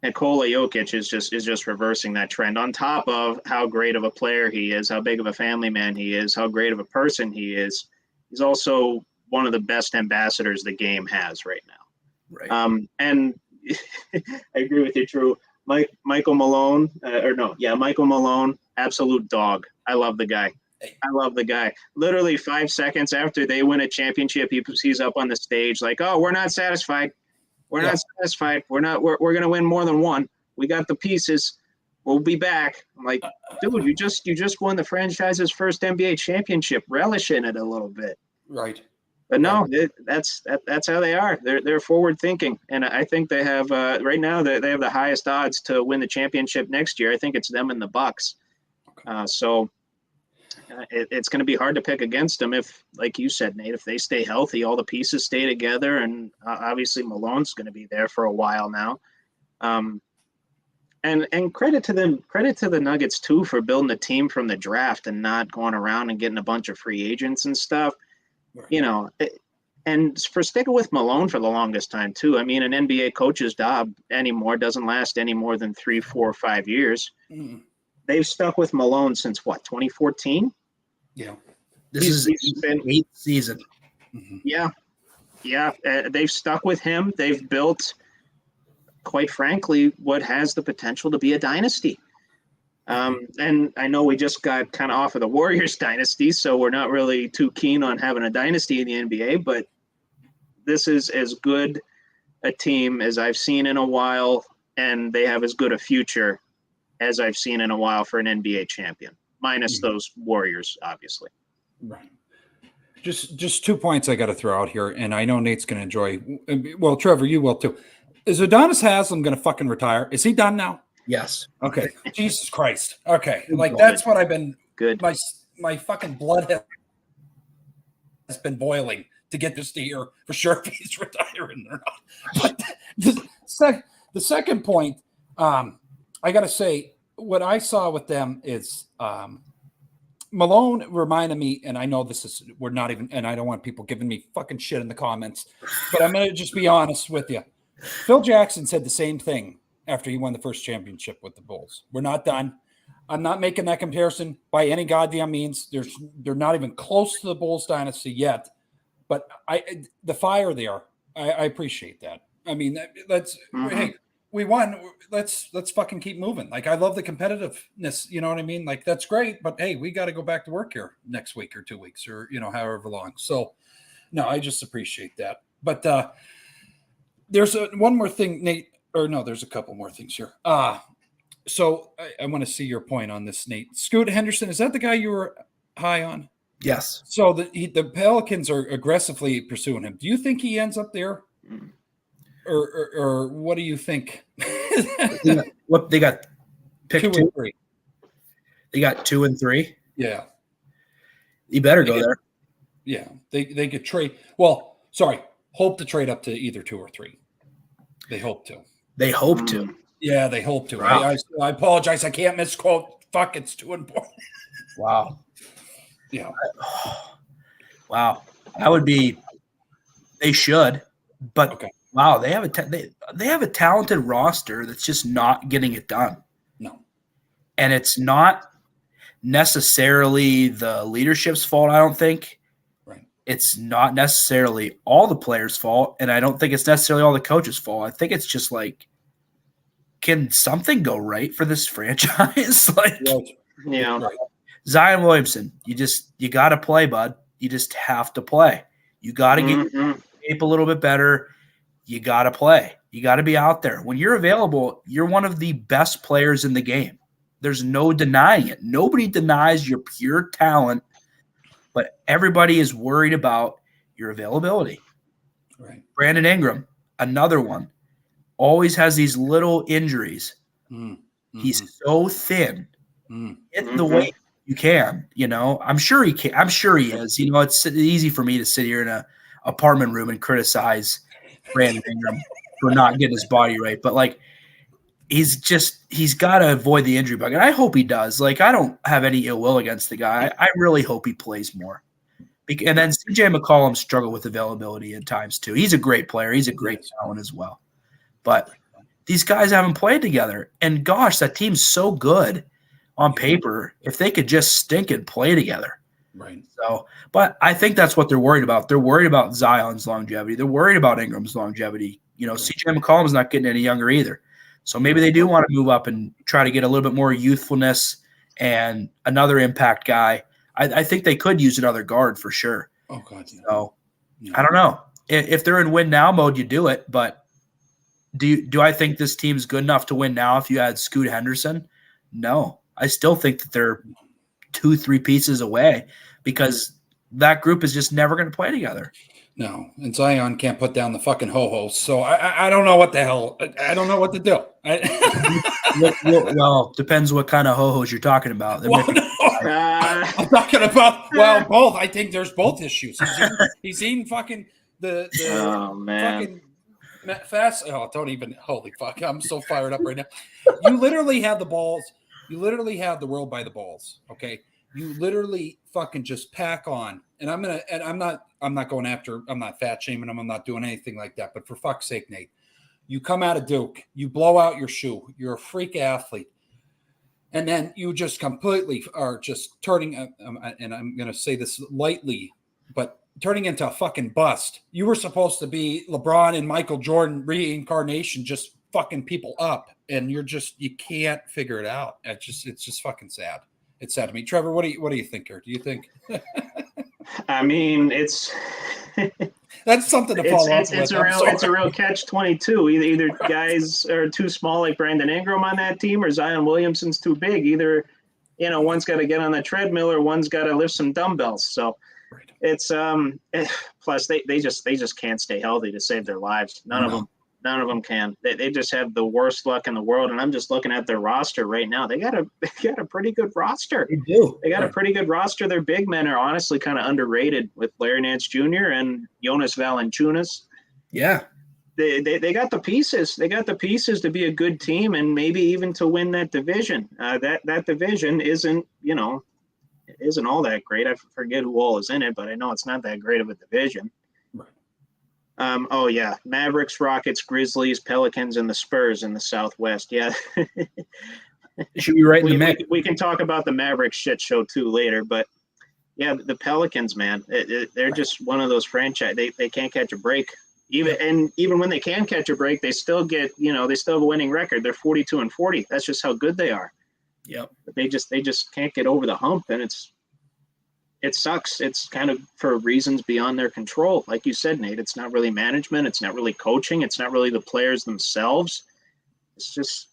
Nikola Jokic is just reversing that trend, on top of how great of a player he is, how big of a family man he is, how great of a person he is. He's also one of the best ambassadors the game has right now. Right. And I agree with you, Drew. Michael Malone, Michael Malone, absolute dog. I love the guy. Literally 5 seconds after they win a championship, he's up on the stage like, "Oh, we're not satisfied. We're not satisfied. We're going to win more than one. We got the pieces. We'll be back." I'm like, dude, you just won the franchise's first NBA championship. Relish in it a little bit. Right. But no, that's how they are. They're forward thinking, and I think they have right now they have the highest odds to win the championship next year. I think it's them and the Bucks. So it's going to be hard to pick against them if, like you said, Nate, if they stay healthy, all the pieces stay together, and obviously Malone's going to be there for a while now. And credit to them, credit to the Nuggets too for building a team from the draft and not going around and getting a bunch of free agents and stuff. Right. You know, and for sticking with Malone for the longest time too. I mean, an NBA coach's job anymore doesn't last any more than 3, 4, 5 years. Mm. They've stuck with Malone since what, 2014? Yeah. This is been 8th season. Mm-hmm. Yeah. They've stuck with him. They've built, quite frankly, what has the potential to be a dynasty. And I know we just got kind of off of the Warriors dynasty, so we're not really too keen on having a dynasty in the NBA, but this is as good a team as I've seen in a while, and they have as good a future as I've seen in a while for an NBA champion, minus those Warriors, obviously. Right. Just 2 points I got to throw out here, and I know Nate's going to enjoy. Well, Trevor, you will too. Is Udonis Haslem going to fucking retire? Is he done now? Yes. Okay. Jesus Christ. Okay. Like, that's what I've been. Good. My fucking blood has been boiling to get this to hear for sure if he's retiring or not. But the second point, I got to say, what I saw with them is Malone reminded me, and I know we're not even, and I don't want people giving me fucking shit in the comments, but I'm going to just be honest with you. Phil Jackson said the same thing after he won the first championship with the Bulls. We're not done. I'm not making that comparison by any goddamn means. They're not even close to the Bulls dynasty yet, but the fire there, I appreciate that. I mean, hey, we won. Let's fucking keep moving. Like, I love the competitiveness. You know what I mean? Like, that's great. But hey, we got to go back to work here next week or 2 weeks or, however long. So, no, I just appreciate that. But there's one more thing, Nate. Or no, there's a couple more things here. So I want to see your point on this, Nate. Scoot Henderson, is that the guy you were high on? Yes. So the Pelicans are aggressively pursuing him. Do you think he ends up there? Or what do you think? What they got? Pick 2 and 3. They got 2 and 3. Yeah, You better go there. Yeah, they could trade. Well, sorry, hope to trade up to either 2 or 3. They hope to. They hope to. Yeah, they hope to. Wow. I apologize. I can't misquote. Fuck, it's too important. Wow. Yeah. Wow. That would be. They should, but Okay. wow, they have a talented roster that's just not getting it done. No. And it's not necessarily the leadership's fault, I don't think. Right. It's not necessarily all the players' fault, and I don't think it's necessarily all the coaches' fault. I think it's just like, can something go right for this franchise? Like, Yeah. Right. Zion Williamson, you got to play, bud. You just have to play. You got to get your shape a little bit better. You got to play. You got to be out there. When you're available, you're one of the best players in the game. There's no denying it. Nobody denies your pure talent, but everybody is worried about your availability. Right. Brandon Ingram, another one, always has these little injuries. Mm-hmm. He's so thin. Hit the Mhm. weight you can, I'm sure he can. I'm sure he is. It's easy for me to sit here in a apartment room and criticize Brandon Ingram for not getting his body right. But like, he's got to avoid the injury bug. And I hope he does. Like, I don't have any ill will against the guy. I really hope he plays more. And then CJ McCollum struggled with availability at times too. He's a great player. He's a great talent as well. But these guys haven't played together. And gosh, that team's so good on paper if they could just stink and play together. Right. So, but I think that's what they're worried about. They're worried about Zion's longevity. They're worried about Ingram's longevity. CJ McCollum's not getting any younger either. So maybe they do want to move up and try to get a little bit more youthfulness and another impact guy. I think they could use another guard for sure. Oh, God. Yeah. So I don't know. If they're in win now mode, you do it. But do I think this team's good enough to win now if you had Scoot Henderson? No. I still think that they're 2-3 pieces away because that group is just never going to play together. No, and Zion can't put down the fucking ho-hos. So I don't know what the hell. I don't know what to do. Well, depends what kind of ho-hos you're talking about. I'm talking about, both. I think there's both issues. He's eating fucking the Oh, man. fucking fast. Oh, don't even. Holy fuck. I'm so fired up right now. You literally have the balls. You literally have the world by the balls. Okay. You literally fucking just pack on. And I'm not going after, I'm not fat shaming him. I'm not doing anything like that. But for fuck's sake, Nate, you come out of Duke, you blow out your shoe. You're a freak athlete. And then you just completely are just turning, and I'm going to say this lightly, but turning into a fucking bust. You were supposed to be LeBron and Michael Jordan reincarnation, just fucking people up. And you can't figure it out. It's just fucking sad. It's sad to me. Trevor, what do you think here? Do you think? I mean, it's that's something to follow up with. It's a real catch-22. Either guys are too small like Brandon Ingram on that team, or Zion Williamson's too big. Either one's got to get on the treadmill or one's got to lift some dumbbells. So right. It's plus they just can't stay healthy to save their lives. None of them can. They just have the worst luck in the world. And I'm just looking at their roster right now. They got a pretty good roster. They do. They got a pretty good roster. Their big men are honestly kind of underrated with Larry Nance Jr. and Jonas Valanciunas. Yeah. they got the pieces. They got the pieces to be a good team and maybe even to win that division. That division isn't isn't all that great. I forget who all is in it, but I know it's not that great of a division. Right. Oh yeah, Mavericks, Rockets, Grizzlies, Pelicans, and the Spurs in the Southwest. Yeah. It should be right in the mix. We can talk about the Mavericks shit show too later, but yeah, the Pelicans, man, they're just one of those franchise. They can't catch a break. Even when they can catch a break, they still get they still have a winning record. They're 42-40. That's just how good they are. Yep. But they just can't get over the hump, and it sucks. It's kind of for reasons beyond their control. Like you said, Nate, it's not really management. It's not really coaching. It's not really the players themselves. It's just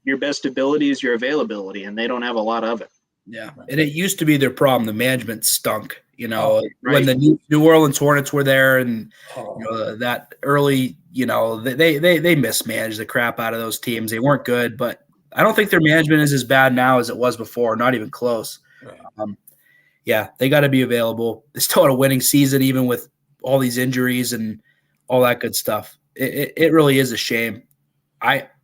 your best ability is your availability, and they don't have a lot of it. Yeah, and it used to be their problem. The management stunk. right. When the New Orleans Hornets were there, and that early, they mismanaged the crap out of those teams. They weren't good, but I don't think their management is as bad now as it was before. Not even close. Right. Yeah, they got to be available. They still had a winning season, even with all these injuries and all that good stuff. It really is a shame.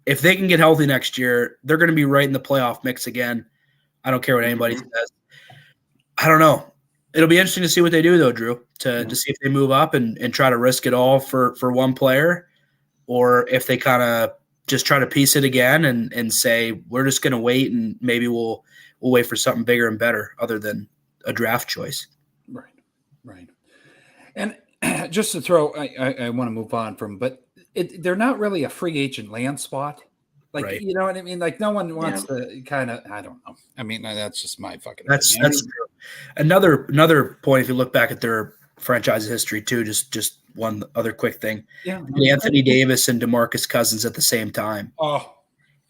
If they can get healthy next year, they're going to be right in the playoff mix again. I don't care what anybody says. I don't know. It'll be interesting to see what they do, though, Drew, to see if they move up and try to risk it all for one player, or if they kind of just try to piece it again and say, we're just going to wait and maybe we'll wait for something bigger and better other than a draft choice. Right. And just to throw, I want to move on from, but they're not really a free agent land spot. Like, right. You know what I mean? Like, no one wants to kind of, I don't know. I mean, that's just my fucking That's opinion. true. Another point, if you look back at their franchise history too, just one other quick thing. Yeah. Anthony Davis and DeMarcus Cousins at the same time. Oh.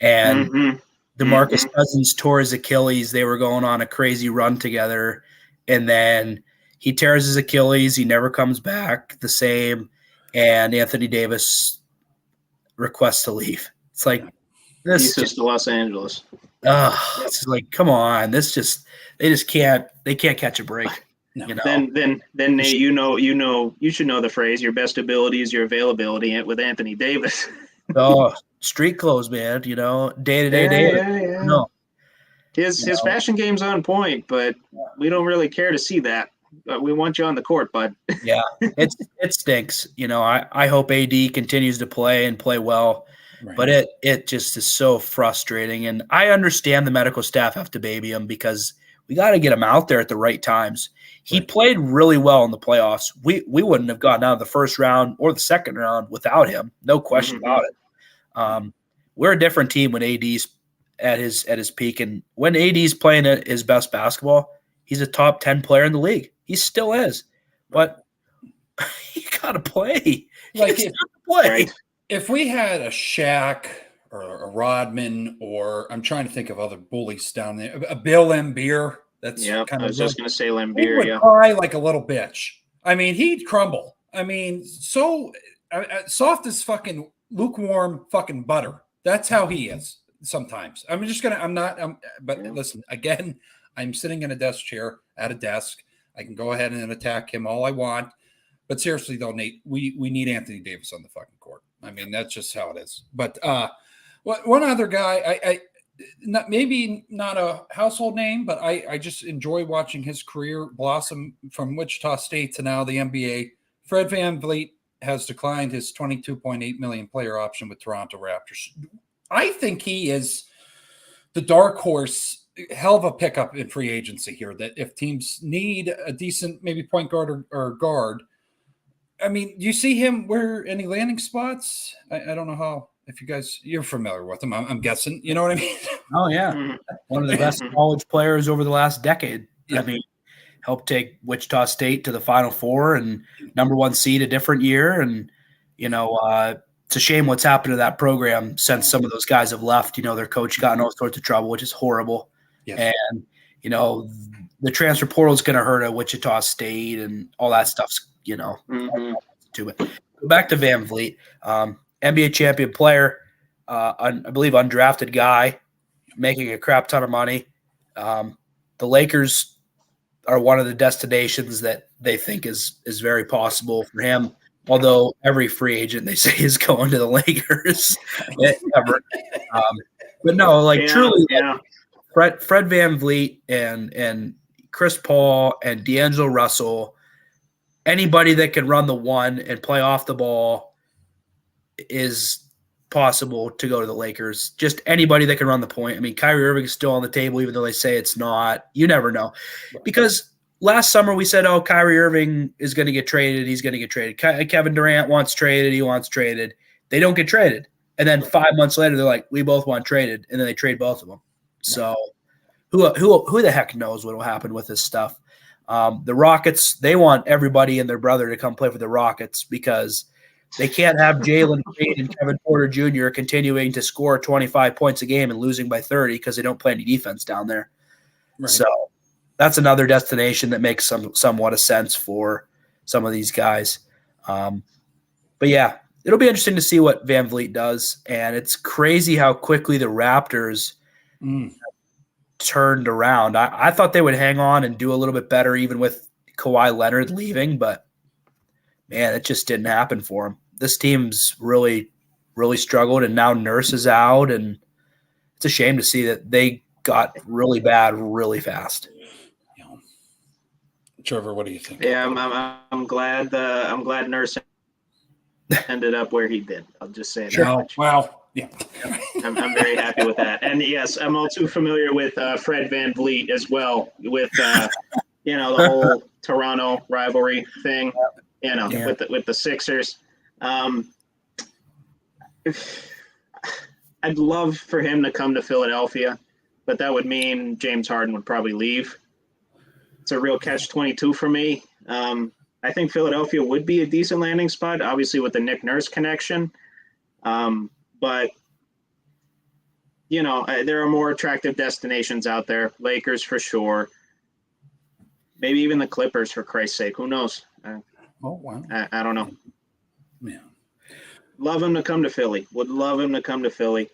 And DeMarcus Cousins tore his Achilles. They were going on a crazy run together. And then he tears his Achilles. He never comes back the same. And Anthony Davis requests to leave. It's like, this is to Los Angeles. It's like, come on. They can't catch a break. No. Then Nate, you should know the phrase, your best ability is your availability with Anthony Davis. Street clothes, man, day to day. Yeah. No. His fashion game's on point, but we don't really care to see that. We want you on the court, bud. Yeah, it stinks. I hope AD continues to play well. Right. But it just is so frustrating. And I understand the medical staff have to baby him because we got to get him out there at the right times. He played really well in the playoffs. We wouldn't have gotten out of the first round or the second round without him. No question about it. We're a different team when AD's at his peak. And when AD's playing at his best basketball, he's a top 10 player in the league. He still is. But you got to play. If we had a Shaq or a Rodman, or I'm trying to think of other bullies down there, a Bill Laimbeer. That's kind of. I was just going to say Laimbeer. He would cry like a little bitch. I mean, he'd crumble. I mean, so soft as fucking lukewarm fucking butter. That's how he is sometimes. But listen, again, I'm sitting in a desk chair at a desk. I can go ahead and attack him all I want. But seriously, though, Nate, we need Anthony Davis on the fucking court. I mean, that's just how it is. But one other guy, maybe not a household name, but I just enjoy watching his career blossom from Wichita State to now the NBA. Fred VanVleet has declined his $22.8 million player option with Toronto Raptors. I think he is the dark horse, hell of a pickup in free agency here, that if teams need a decent maybe point guard or guard, I mean, do you see him where any landing spots? I don't know how, if you're familiar with him, I'm guessing, you know what I mean? Oh yeah. One of the best college players over the last decade. Yeah. I mean, helped take Wichita State to the Final Four and #1 seed a different year. And, it's a shame what's happened to that program since some of those guys have left. Their coach got in all sorts of trouble, which is horrible. Yeah. And, the transfer portal is going to hurt at Wichita State and all that stuff's, to it. Go back to VanVleet, NBA champion player, I believe undrafted guy, making a crap ton of money. The Lakers are one of the destinations that they think is very possible for him. Although every free agent they say is going to the Lakers. Ever. But no, like truly, yeah. Fred VanVleet and Chris Paul and D'Angelo Russell, anybody that can run the one and play off the ball is possible to go to the Lakers. Just anybody that can run the point. I mean, Kyrie Irving is still on the table, even though they say it's not. You never know. Because last summer we said, oh, Kyrie Irving is going to get traded. He's going to get traded. Kevin Durant wants traded. He wants traded. They don't get traded. And then 5 months later, they're like, we both want traded. And then they trade both of them. So who the heck knows what will happen with this stuff? The Rockets, they want everybody and their brother to come play for the Rockets because they can't have Jalen Green and Kevin Porter Jr. continuing to score 25 points a game and losing by 30 because they don't play any defense down there. Right. So that's another destination that makes somewhat of sense for some of these guys. But yeah, it'll be interesting to see what VanVleet does. And it's crazy how quickly the Raptors turned around. I thought they would hang on and do a little bit better even with Kawhi Leonard leaving, but man, it just didn't happen for him. This team's really, really struggled, and now Nurse is out, and it's a shame to see that they got really bad really fast. Trevor, what do you think? Yeah, I'm glad Nurse ended up where he did. I'll just say sure. that. Wow. Yeah. I'm very happy with that. And yes, I'm all too familiar with Fred VanVleet as well, with the whole Toronto rivalry thing, with the Sixers. I'd love for him to come to Philadelphia, but that would mean James Harden would probably leave. It's a real catch-22 for me. I think Philadelphia would be a decent landing spot, obviously with the Nick Nurse connection. But, there are more attractive destinations out there. Lakers for sure. Maybe even the Clippers, for Christ's sake. Who knows? Oh, wow. I don't know. Yeah. Love him to come to Philly. Would love him to come to Philly.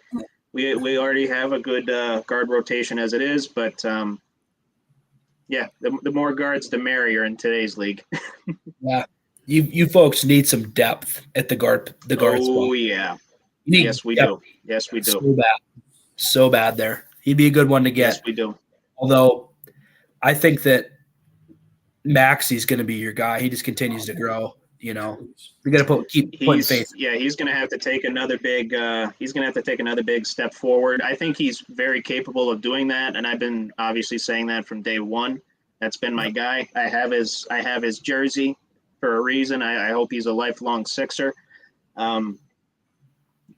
We already have a good guard rotation as it is, but the more guards, the merrier in today's league. Yeah, you folks need some depth at the guard spot. Oh yeah, yes we do. Yes we do. So bad there. He'd be a good one to get. Yes we do. Although I think that Maxi's going to be your guy. He just continues to grow. We got to keep putting faith. Yeah, he's going to have to take another big. He's going to have to take another big step forward. I think he's very capable of doing that, and I've been obviously saying that from day one. That's been my guy. I have his jersey for a reason. I hope he's a lifelong Sixer. And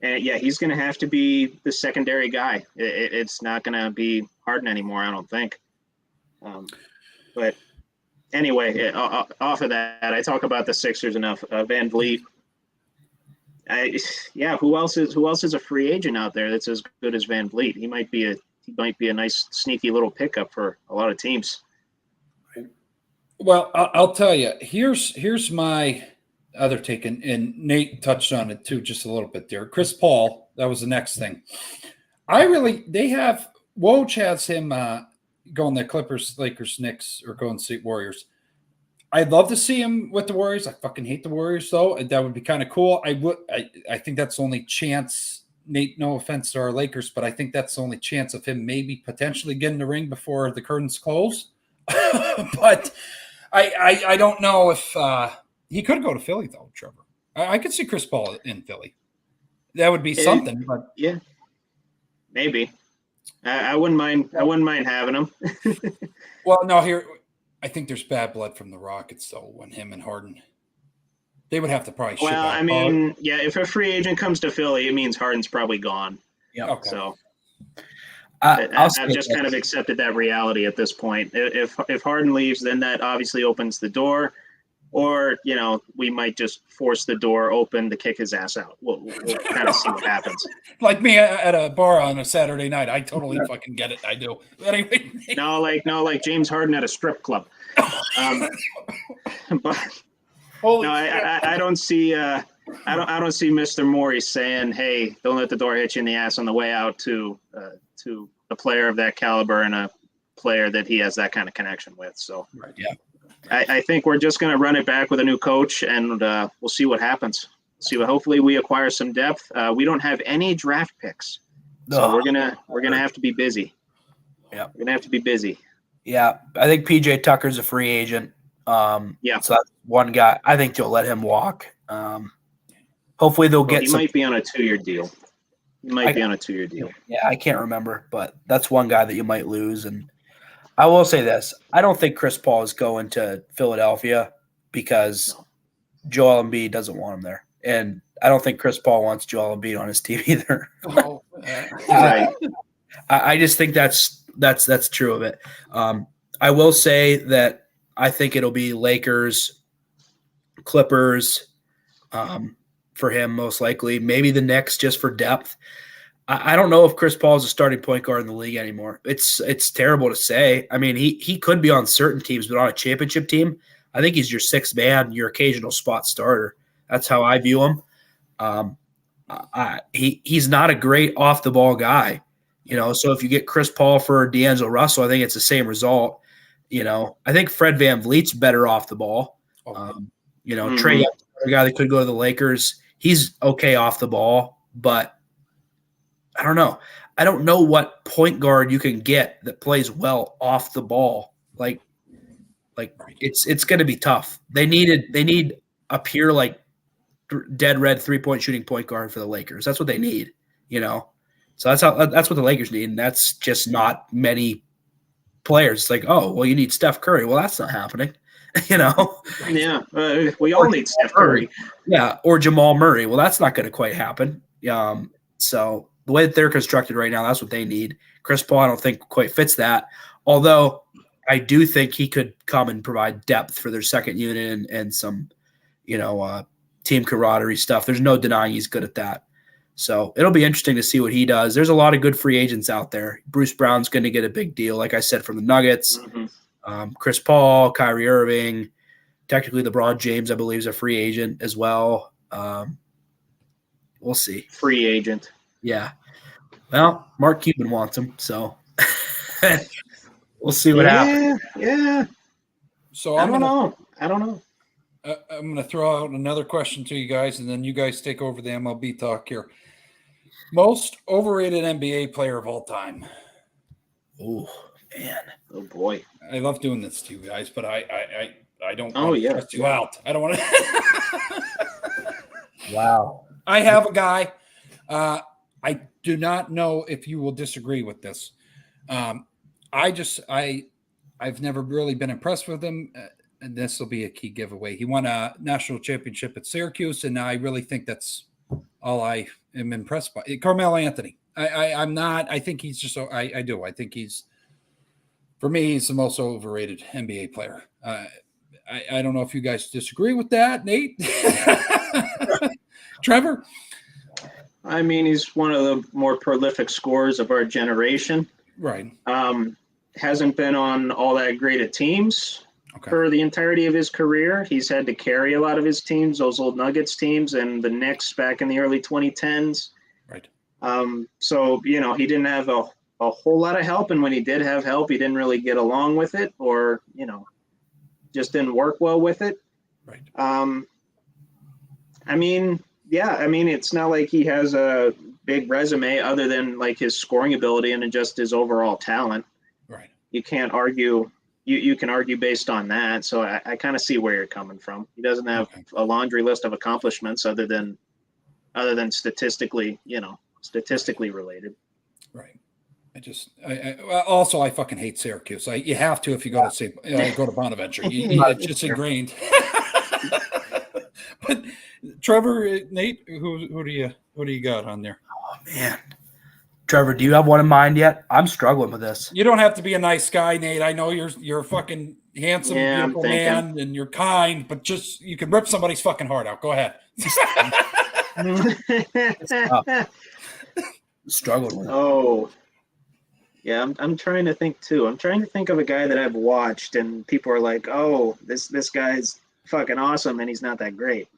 yeah, he's going to have to be the secondary guy. It's not going to be Harden anymore, I don't think. But anyway, off of that, I talk about the Sixers enough. VanVleet. Who else is a free agent out there that's as good as VanVleet? He might be a nice sneaky little pickup for a lot of teams. Well, I'll tell you. Here's my other take, and Nate touched on it too, just a little bit there. Chris Paul, that was the next thing. Woj has him going the Clippers, Lakers, Knicks, or Golden State Warriors. I'd love to see him with the Warriors. I fucking hate the Warriors, though. That would be kind of cool. I think that's the only chance. Nate, no offense to our Lakers, but I think that's the only chance of him maybe potentially getting the ring before the curtains close. But I don't know if he could go to Philly, though, Trevor. I could see Chris Paul in Philly. That would be something. But yeah, maybe. I wouldn't mind. I wouldn't mind having him. Well, no, I think there's bad blood from the Rockets, though, when him and Harden. They would have to probably ship out. I mean, yeah, if a free agent comes to Philly, it means Harden's probably gone. Yeah. Okay. So I've just kind of accepted that reality at this point. If Harden leaves, then that obviously opens the door. Or, we might just force the door open to kick his ass out. We'll kind of see what happens. Like me at a bar on a Saturday night. I totally fucking get it. I do. Anyway. No, like James Harden at a strip club. But holy I don't see I don't see Mr. Morey saying, "Hey, don't let the door hit you in the ass on the way out" to a player of that caliber and a player that he has that kind of connection with. So yeah. I think we're just going to run it back with a new coach, and we'll see what happens. Hopefully we acquire some depth. We don't have any draft picks, so we're gonna have to be busy. Yeah, we're gonna have to be busy. Yeah, I think PJ Tucker's a free agent. So that's one guy. I think they'll let him walk. Hopefully they'll get. He might be on a 2-year deal. Yeah, I can't remember, but that's one guy that you might lose. And I will say this: I don't think Chris Paul is going to Philadelphia because Joel Embiid doesn't want him there, and I don't think Chris Paul wants Joel Embiid on his team either. Right. I just think that's true of it. I will say that I think it'll be Lakers, Clippers, for him most likely. Maybe the Knicks just for depth. I don't know if Chris Paul is a starting point guard in the league anymore. It's terrible to say. I mean, he could be on certain teams, but on a championship team, I think he's your sixth man, your occasional spot starter. That's how I view him. He's not a great off the ball guy, So if you get Chris Paul for D'Angelo Russell, I think it's the same result. I think Fred VanVleet's better off the ball. Trae Young's a guy that could go to the Lakers. He's okay off the ball, but I don't know. I don't know what point guard you can get that plays well off the ball. Like it's going to be tough. They need a pure dead red 3-point shooting point guard for the Lakers. That's what they need, So that's what the Lakers need, and that's just not many players. It's like, oh, well, you need Steph Curry. Well, that's not happening, Yeah, we all need Steph Curry. Yeah, or Jamal Murray. Well, that's not going to quite happen. So the way that they're constructed right now, that's what they need. Chris Paul, I don't think quite fits that. Although I do think he could come and provide depth for their second unit and some, team camaraderie stuff. There's no denying he's good at that. So it'll be interesting to see what he does. There's a lot of good free agents out there. Bruce Brown's going to get a big deal, like I said, from the Nuggets. Chris Paul, Kyrie Irving, technically LeBron James, I believe, is a free agent as well. We'll see. Free agent. Yeah. Well, Mark Cuban wants him, so we'll see what happens. Yeah. So I don't know. I'm going to throw out another question to you guys, and then you guys take over the MLB talk here. Most overrated NBA player of all time. Oh, man. Oh, boy. I love doing this to you guys, but I don't want to stress you out. I don't want to. Wow. I have a guy. I do not know if you will disagree with this. I've never really been impressed with him. And this will be a key giveaway. He won a national championship at Syracuse, and I really think that's all I am impressed by. Carmelo Anthony. I'm not. I think he's just. I do. I think for me, he's the most overrated NBA player. I don't know if you guys disagree with that, Nate. Trevor. I mean, he's one of the more prolific scorers of our generation. Right. Hasn't been on all that great of teams. Okay. For the entirety of his career. He's had to carry a lot of his teams, those old Nuggets teams and the Knicks back in the early 2010s. Right. So, he didn't have a whole lot of help. And when he did have help, he didn't really get along with it or, just didn't work well with it. Right. It's not like he has a big resume other than like his scoring ability and just his overall talent. Right. You can't argue. You can argue based on that. So I kind of see where you're coming from. He doesn't have a laundry list of accomplishments other than statistically related. Right. I fucking hate Syracuse. You have to if you go to go to Bonaventure. It's just ingrained. But Trevor, Nate, who do you got on there? Oh man. Trevor, do you have one in mind yet? I'm struggling with this. You don't have to be a nice guy, Nate. I know you're a fucking handsome, beautiful man, and you're kind, but just you can rip somebody's fucking heart out. Go ahead. Struggling with it. Oh, yeah. I'm trying to think too. I'm trying to think of a guy that I've watched, and people are like, "Oh, this guy's fucking awesome," and he's not that great.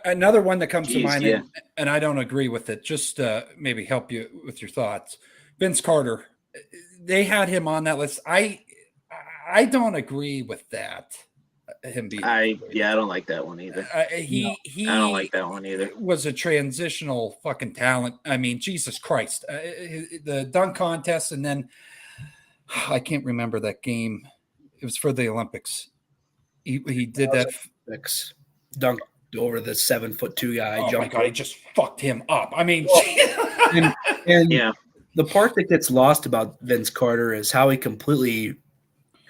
Another one that comes to mind, and I don't agree with it, just maybe help you with your thoughts. Vince Carter, they had him on that list. I don't agree with that. Him being I don't like that one either. he I don't like that one either. was a transitional fucking talent. I mean, Jesus Christ, the dunk contest, and then I can't remember that game. It was for the Olympics. He did that. Dunked over the 7'2" guy. Oh my God, he just fucked him up. I mean, and Yeah. the part that gets lost about Vince Carter is how he completely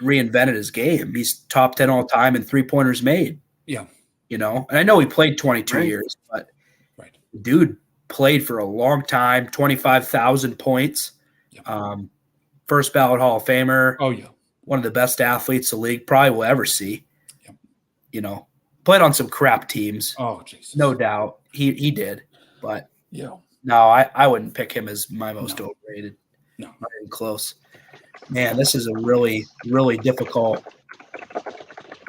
reinvented his game. He's top 10 all time in 3-pointers made. Yeah. You know, and I know he played 22 Right. years, but Right. dude played for a long time, 25,000 points. Yeah. First ballot Hall of Famer. Oh yeah. One of the best athletes the league probably will ever see. Yep. You know, played on some crap teams. Oh Jesus. No doubt. He did. But Yeah. no, I wouldn't pick him as my most overrated. No. Not even close. Man, this is a really, really difficult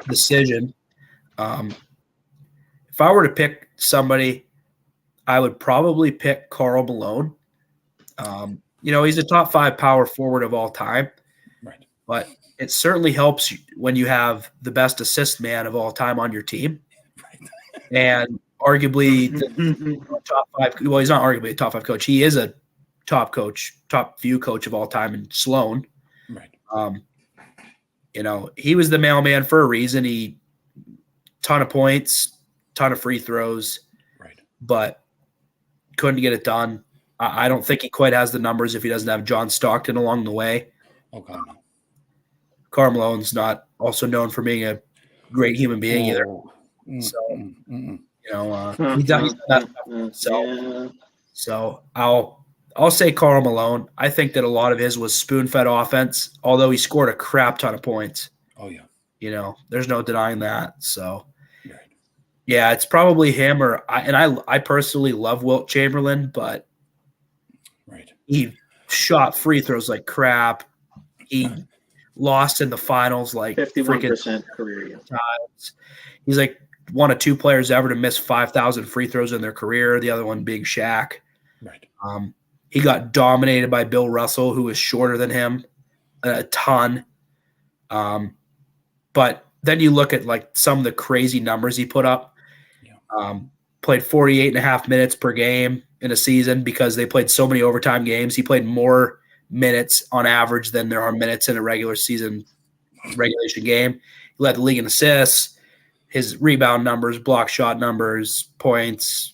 decision. If I were to pick somebody, I would probably pick Karl Malone. You know, he's a top 5 power forward of all time. Right. But it certainly helps when you have the best assist man of all time on your team. Right. And arguably the top 5. Well, he's not arguably a top 5 coach. He is a top few coach of all time in Sloan. Right. You know, he was the mailman for a reason. He ton of points, ton of free throws, Right. but couldn't get it done. I don't think he quite has the numbers if he doesn't have John Stockton along the way. Oh God. No. Karl Malone's not also known for being a great human being either. Oh. So, Mm. You know, he's done that stuff. Yeah. So I'll say Karl Malone. I think that a lot of his was spoon-fed offense, although he scored a crap ton of points. Oh yeah. You know, there's no denying that. So, Right. yeah, it's probably him I personally love Wilt Chamberlain, but Right. he shot free throws like crap. He lost in the finals like 51% career yield. times. He's like one of 2 players ever to miss 5,000 free throws in their career, the other one being Shaq. Right. He got dominated by Bill Russell, who was shorter than him a ton. But then you look at like some of the crazy numbers he put up. Yeah. Played 48 and a half minutes per game in a season because they played so many overtime games. He played more minutes on average than there are minutes in a regular season regulation game. He led the league in assists, his rebound numbers, block shot numbers, points.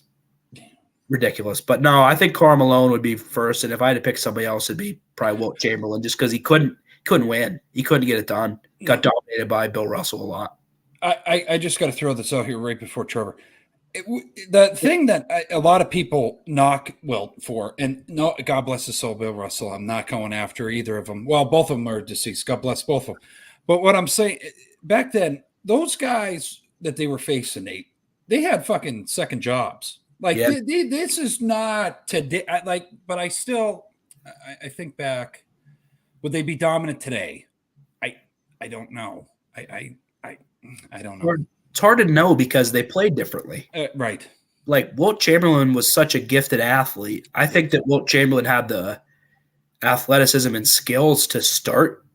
Ridiculous. But no, I think Karl Malone would be first. And if I had to pick somebody else, it'd be probably Wilt Chamberlain just because he couldn't win. He couldn't get it done. Got dominated by Bill Russell a lot. I just got to throw this out here right before Trevor. The thing that a lot of people knock Wilt for, and no, God bless his soul, Bill Russell. I'm not going after either of them. Well, both of them are deceased. God bless both of them. But what I'm saying, back then, those guys that they were facing, Nate, they had fucking second jobs. Like this is not today. But I still, I think back. Would they be dominant today? I don't know. I don't know. It's hard to know because they played differently. Right. Like Wilt Chamberlain was such a gifted athlete. I think that Wilt Chamberlain had the athleticism and skills to start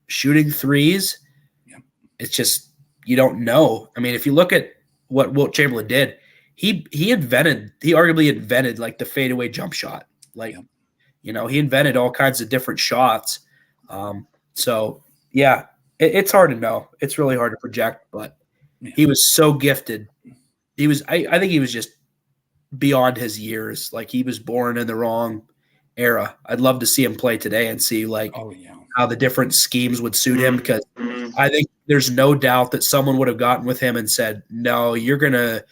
shooting threes. Yep. It's just you don't know. I mean, if you look at what Wilt Chamberlain did, he arguably invented like the fadeaway jump shot. Like, you know, he invented all kinds of different shots. So yeah, it's hard to know. It's really hard to project, but he was so gifted. He was, I think he was just beyond his years. Like he was born in the wrong era. I'd love to see him play today and see like how the different schemes would suit him. Because I think there's no doubt that someone would have gotten with him and said, no, you're going to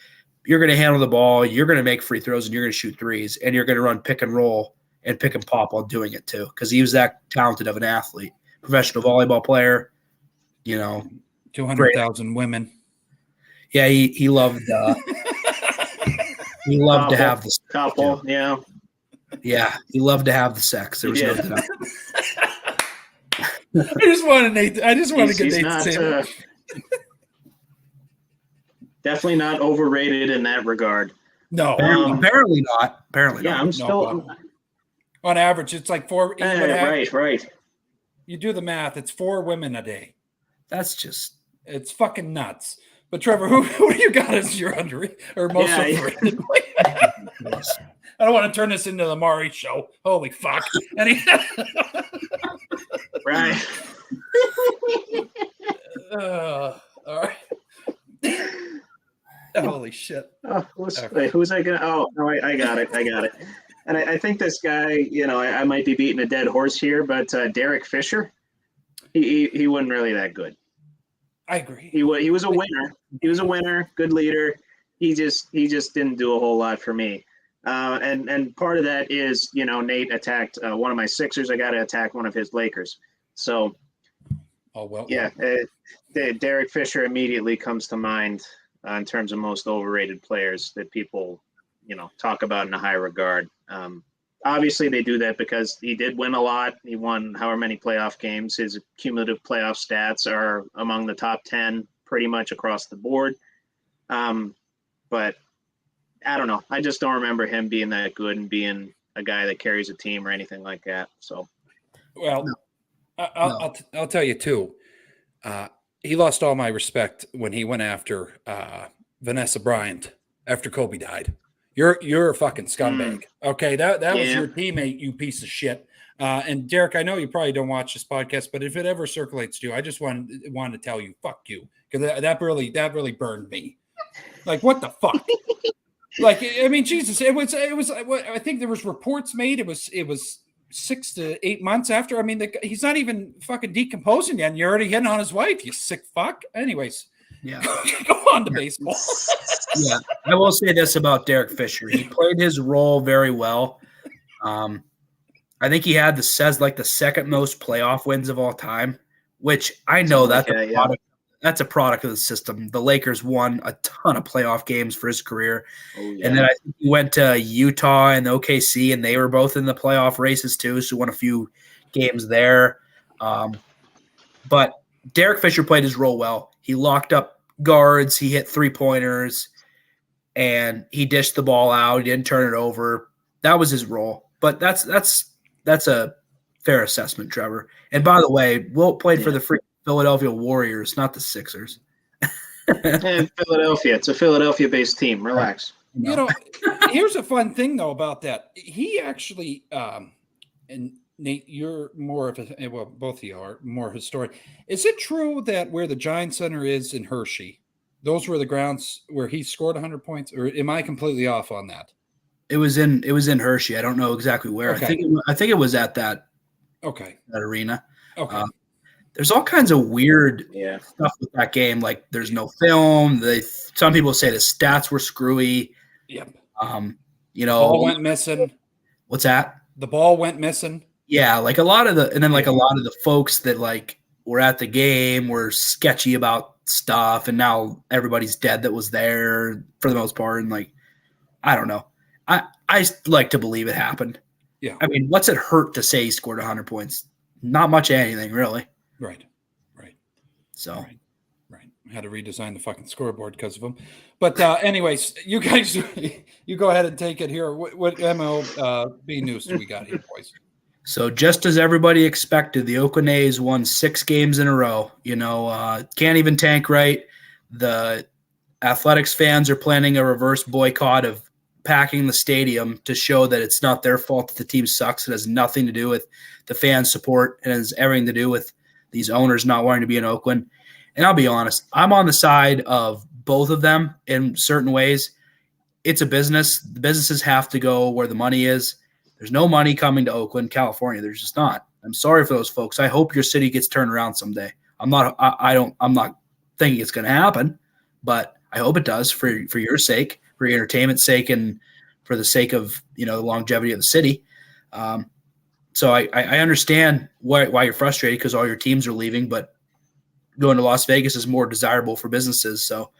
handle the ball. You're going to make free throws and you're going to shoot threes and you're going to run pick and roll and pick and pop while doing it too. Cause he was that talented of an athlete, professional volleyball player, you know, 200,000 women. Yeah, he loved he loved to have the couple. Yeah, he loved to have the sex. There was no doubt. I just wanted to get Nate not, to say that. Definitely not overrated in that regard. No, apparently not. Apparently, yeah, not. I'm still on average, it's like 4. right. You do the math. It's 4 women a day. That's just It's fucking nuts. But Trevor, who do you got as your or most overrated? I don't want to turn this into the Maury show. Holy fuck. Right. All right. Holy shit. Oh, who's I gonna? Oh, no, I got it. And I think this guy, you know, I might be beating a dead horse here, but Derek Fisher, he wasn't really that good. I agree. He was a winner. He was a winner, good leader. He just didn't do a whole lot for me. And part of that is, you know, Nate attacked one of my Sixers. I got to attack one of his Lakers. So, yeah, Derek Fisher immediately comes to mind in terms of most overrated players that people, you know, talk about in a high regard. Obviously, they do that because he did win a lot. He won however many playoff games. His cumulative playoff stats are among the top 10 pretty much across the board. But I don't know. I just don't remember him being that good and being a guy that carries a team or anything like that. So, well, I'll tell you too. He lost all my respect when he went after Vanessa Bryant after Kobe died. You're a fucking scumbag. Okay, that was your teammate, you piece of shit. And Derek, I know you probably don't watch this podcast, but if it ever circulates to you, I just wanted to tell you, fuck you, because that really burned me. Like, what the fuck? Like, I mean, Jesus, it was. I think there was reports made. It was 6 to 8 months after. I mean, he's not even fucking decomposing yet, and you're already hitting on his wife. You sick fuck. Anyways, yeah. Go on to baseball. Yeah, I will say this about Derek Fisher. He played his role very well. I think he had the second most playoff wins of all time, which I know that's a product of the system. The Lakers won a ton of playoff games for his career. Oh, yeah. And then I think he went to Utah and OKC, and they were both in the playoff races too, so won a few games there. But Derek Fisher played his role well. He locked up guards, he hit three-pointers, and he dished the ball out. He didn't turn it over. That was his role. But that's a fair assessment, Trevor. And by the way, Wilt played for the free Philadelphia Warriors, not the Sixers. And Philadelphia. It's a Philadelphia-based team. Relax. You know, here's a fun thing, though, about that. He actually and Nate, you're more of both of you are more historian. Is it true that where the Giant Center is in Hershey, those were the grounds where he scored 100 points? Or am I completely off on that? It was in Hershey. I don't know exactly where. Okay. I think it was at that arena. Okay. There's all kinds of weird stuff with that game. Like, there's no film. Some people say the stats were screwy. Yep. You know, ball went missing. What's that? The ball went missing. Yeah, like a lot of the folks that like were at the game were sketchy about stuff, and now everybody's dead that was there for the most part. And like, I don't know. I like to believe it happened. Yeah. I mean, what's it hurt to say he scored 100 points? Not much of anything, really. Right. So. Right. I had to redesign the fucking scoreboard because of him. But anyways, you guys, you go ahead and take it here. What MLB news do we got here, boys? So just as everybody expected, the Oakland A's won 6 games in a row. You know, can't even tank right. The Athletics fans are planning a reverse boycott of packing the stadium to show that it's not their fault that the team sucks. It has nothing to do with the fan support. It has everything to do with these owners not wanting to be in Oakland. And I'll be honest, I'm on the side of both of them in certain ways. It's a business. The businesses have to go where the money is. There's no money coming to Oakland, California. There's just not. I'm sorry for those folks. I hope your city gets turned around someday. I'm not thinking it's going to happen, but I hope it does for your sake, for your entertainment's sake, and for the sake of, you know, the longevity of the city. So I understand why you're frustrated, because all your teams are leaving, but going to Las Vegas is more desirable for businesses. So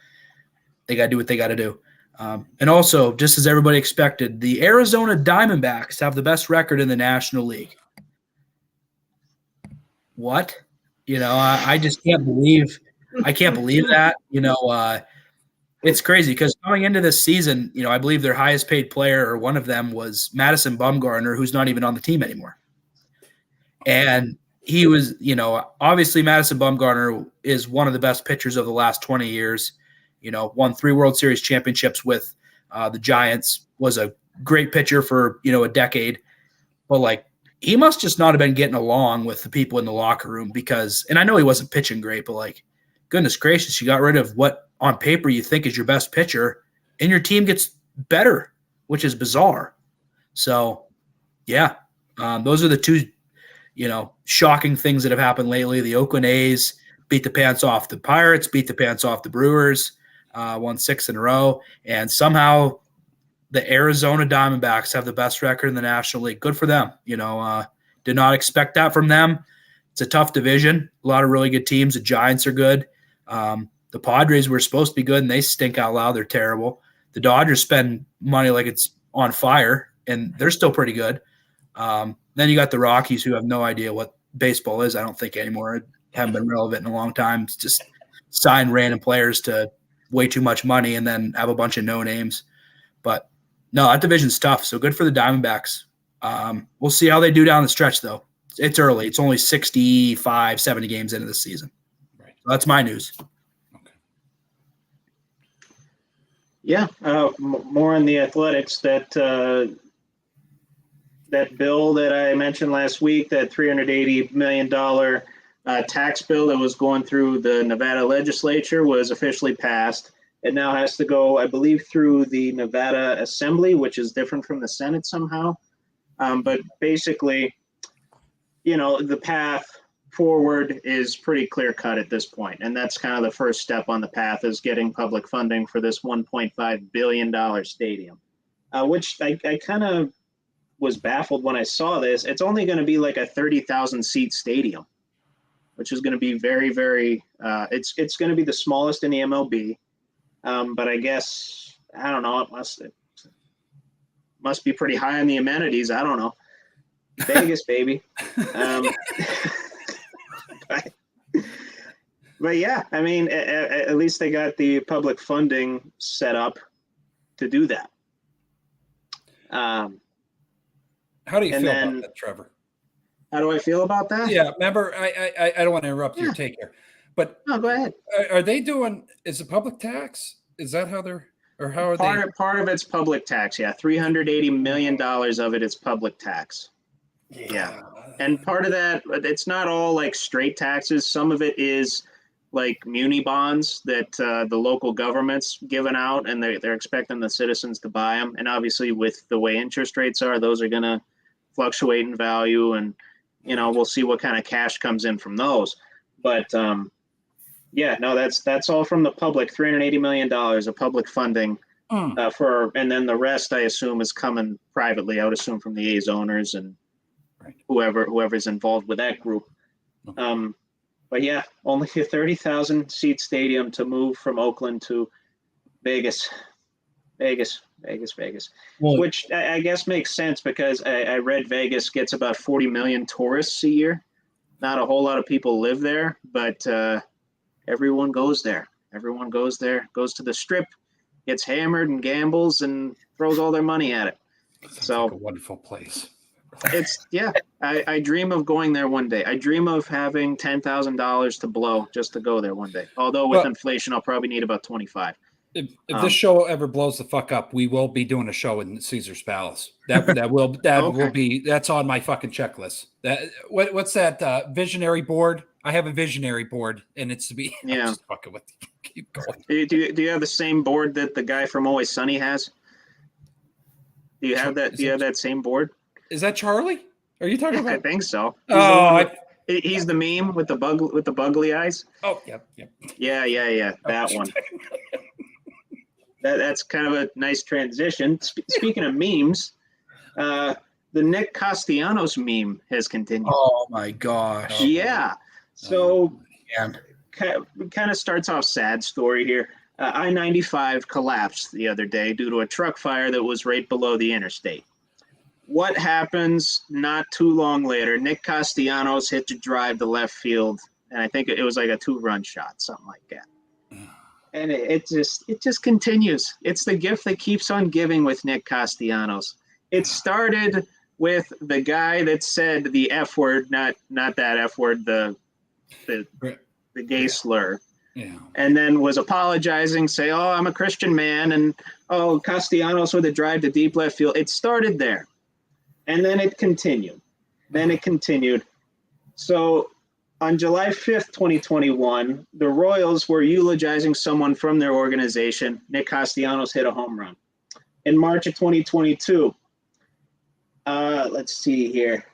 they got to do what they got to do. And also, just as everybody expected, the Arizona Diamondbacks have the best record in the National League. What? You know, I just can't believe that. You know, it's crazy because coming into this season, you know, I believe their highest paid player, or one of them, was Madison Bumgarner, who's not even on the team anymore. And he was, obviously Madison Bumgarner is one of the best pitchers of the last 20 years. Won 3 World Series championships with the Giants, was a great pitcher for, a decade. But like, he must just not have been getting along with the people in the locker room because, and I know he wasn't pitching great, but like, goodness gracious, you got rid of what on paper you think is your best pitcher and your team gets better, which is bizarre. So yeah, those are the two, shocking things that have happened lately. The Oakland A's beat the pants off the Pirates, beat the pants off the Brewers, won 6 in a row. And somehow the Arizona Diamondbacks have the best record in the National League. Good for them. Did not expect that from them. It's a tough division. A lot of really good teams. The Giants are good. The Padres were supposed to be good, and they stink out loud. They're terrible. The Dodgers spend money like it's on fire, and they're still pretty good. Then you got the Rockies, who have no idea what baseball is, I don't think, anymore. Haven't been relevant in a long time. It's just sign random players to way too much money and then have a bunch of no names. But no, that division's tough. So good for the Diamondbacks. We'll see how they do down the stretch, though. It's early. It's only 65, 70 games into the season. Right. So that's my news. Okay. Yeah, more on the Athletics. That bill that I mentioned last week, that $380 million tax bill that was going through the Nevada legislature, was officially passed. It now has to go, I believe, through the Nevada Assembly, which is different from the Senate somehow. But basically, the path forward is pretty clear cut at this point. And that's kind of the first step on the path, is getting public funding for this $1.5 billion stadium, which I kind of was baffled when I saw this. It's only going to be like a 30,000 seat stadium, which is going to be very, very, it's going to be the smallest in the MLB. But I guess, I don't know, it must be pretty high on the amenities. I don't know. Vegas, baby. But yeah, I mean, at least they got the public funding set up to do that. How do you feel then, about that, Trevor? How do I feel about that? Yeah, remember, I don't want to interrupt your take here, but no, go ahead. Are they doing? Is it public tax? Is that how they're, or how are they? Part of it's public tax. Yeah, $380 million of it is public tax. Yeah, and part of that, it's not all like straight taxes. Some of it is like muni bonds that the local government's given out, and they're expecting the citizens to buy them. And obviously, with the way interest rates are, those are going to fluctuate in value, and we'll see what kind of cash comes in from those. But yeah, no, that's all from the public. $380 million of public funding and then the rest, I assume, is coming privately. I would assume from the A's owners and whoever's involved with that group. But yeah, only a 30,000 seat stadium to move from Oakland to Vegas. Well, which I guess makes sense, because I read Vegas gets about 40 million tourists a year. Not a whole lot of people live there, but everyone goes there. Everyone goes there, goes to the Strip, gets hammered and gambles and throws all their money at it. So like a wonderful place. It's I dream of going there one day. I dream of having $10,000 to blow just to go there one day. Although with inflation, I'll probably need about 25. If this show ever blows the fuck up, we will be doing a show in Caesar's Palace. That will be, that's on my fucking checklist. What's that visionary board? I have a visionary board, and it's to be. Yeah. I'm just fucking with you. Keep going. Do you have the same board that the guy from Always Sunny has? Do you have that? Do you have that same board? Is that Charlie? Are you talking about? I think so. He's the meme with the buggly eyes. Oh, yep. Yeah. That one. That's kind of a nice transition. Speaking of memes, the Nick Castellanos meme has continued. Oh my gosh. Yeah. So kind of starts off sad story here. I-95 collapsed the other day due to a truck fire that was right below the interstate. What happens not too long later? Nick Castellanos hit a drive to left field, and I think it was like a 2-run shot, something like that. And it just continues. It's the gift that keeps on giving with Nick Castellanos. It started with the guy that said the F word, not that F word, the gay slur. Yeah. And then was apologizing, say, "Oh, I'm a Christian man," and "Oh, Castellanos with a drive to deep left field." It started there, and then it continued. So on July 5th, 2021, the Royals were eulogizing someone from their organization. Nick Castellanos hit a home run. In March of 2022, let's see here.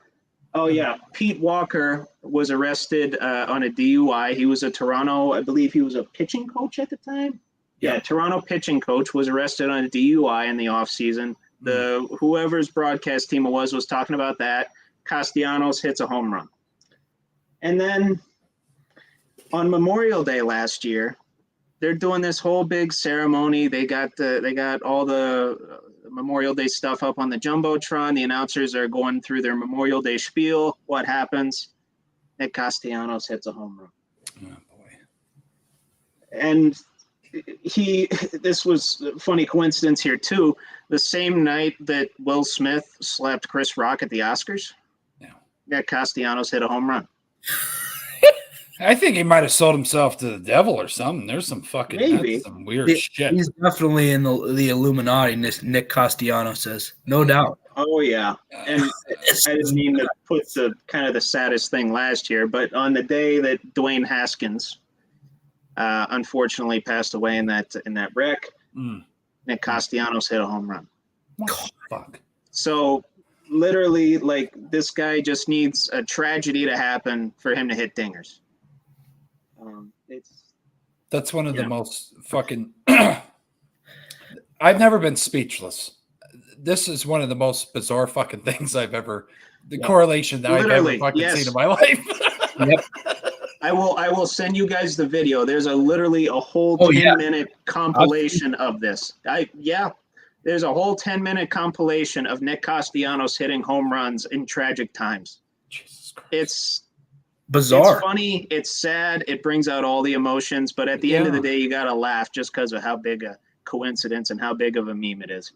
Oh, yeah. Pete Walker was arrested on a DUI. He was a Toronto, I believe he was a pitching coach at the time. Yeah, Toronto pitching coach was arrested on a DUI in the offseason. Whoever's broadcast team it was talking about that. Castellanos hits a home run. And then on Memorial Day last year, they're doing this whole big ceremony. They got all the Memorial Day stuff up on the Jumbotron. The announcers are going through their Memorial Day spiel. What happens? Nick Castellanos hits a home run. Oh, boy. And this was a funny coincidence here too. The same night that Will Smith slapped Chris Rock at the Oscars, Nick Castellanos hit a home run. I think he might have sold himself to the devil or something. There's some fucking Maybe. some weird shit. He's definitely in the Illuminati, Nick Castellanos says. No doubt. Oh, yeah. And I didn't mean to put the kind of the saddest thing last year, but on the day that Dwayne Haskins unfortunately passed away in that wreck, Nick Castellanos hit a home run. Oh, fuck. So literally, like, this guy just needs a tragedy to happen for him to hit dingers. That's one of the most fucking I've never been speechless. This is one of the most bizarre fucking things I've ever correlation that Literally, I've ever fucking yes. seen in my life. Yep. I will send you guys the video. There's literally a whole 10-minute compilation of this. There's a whole 10-minute compilation of Nick Castellanos hitting home runs in tragic times. Jesus Christ. It's bizarre. It's funny. It's sad. It brings out all the emotions. But at the end of the day, you got to laugh just because of how big a coincidence and how big of a meme it is.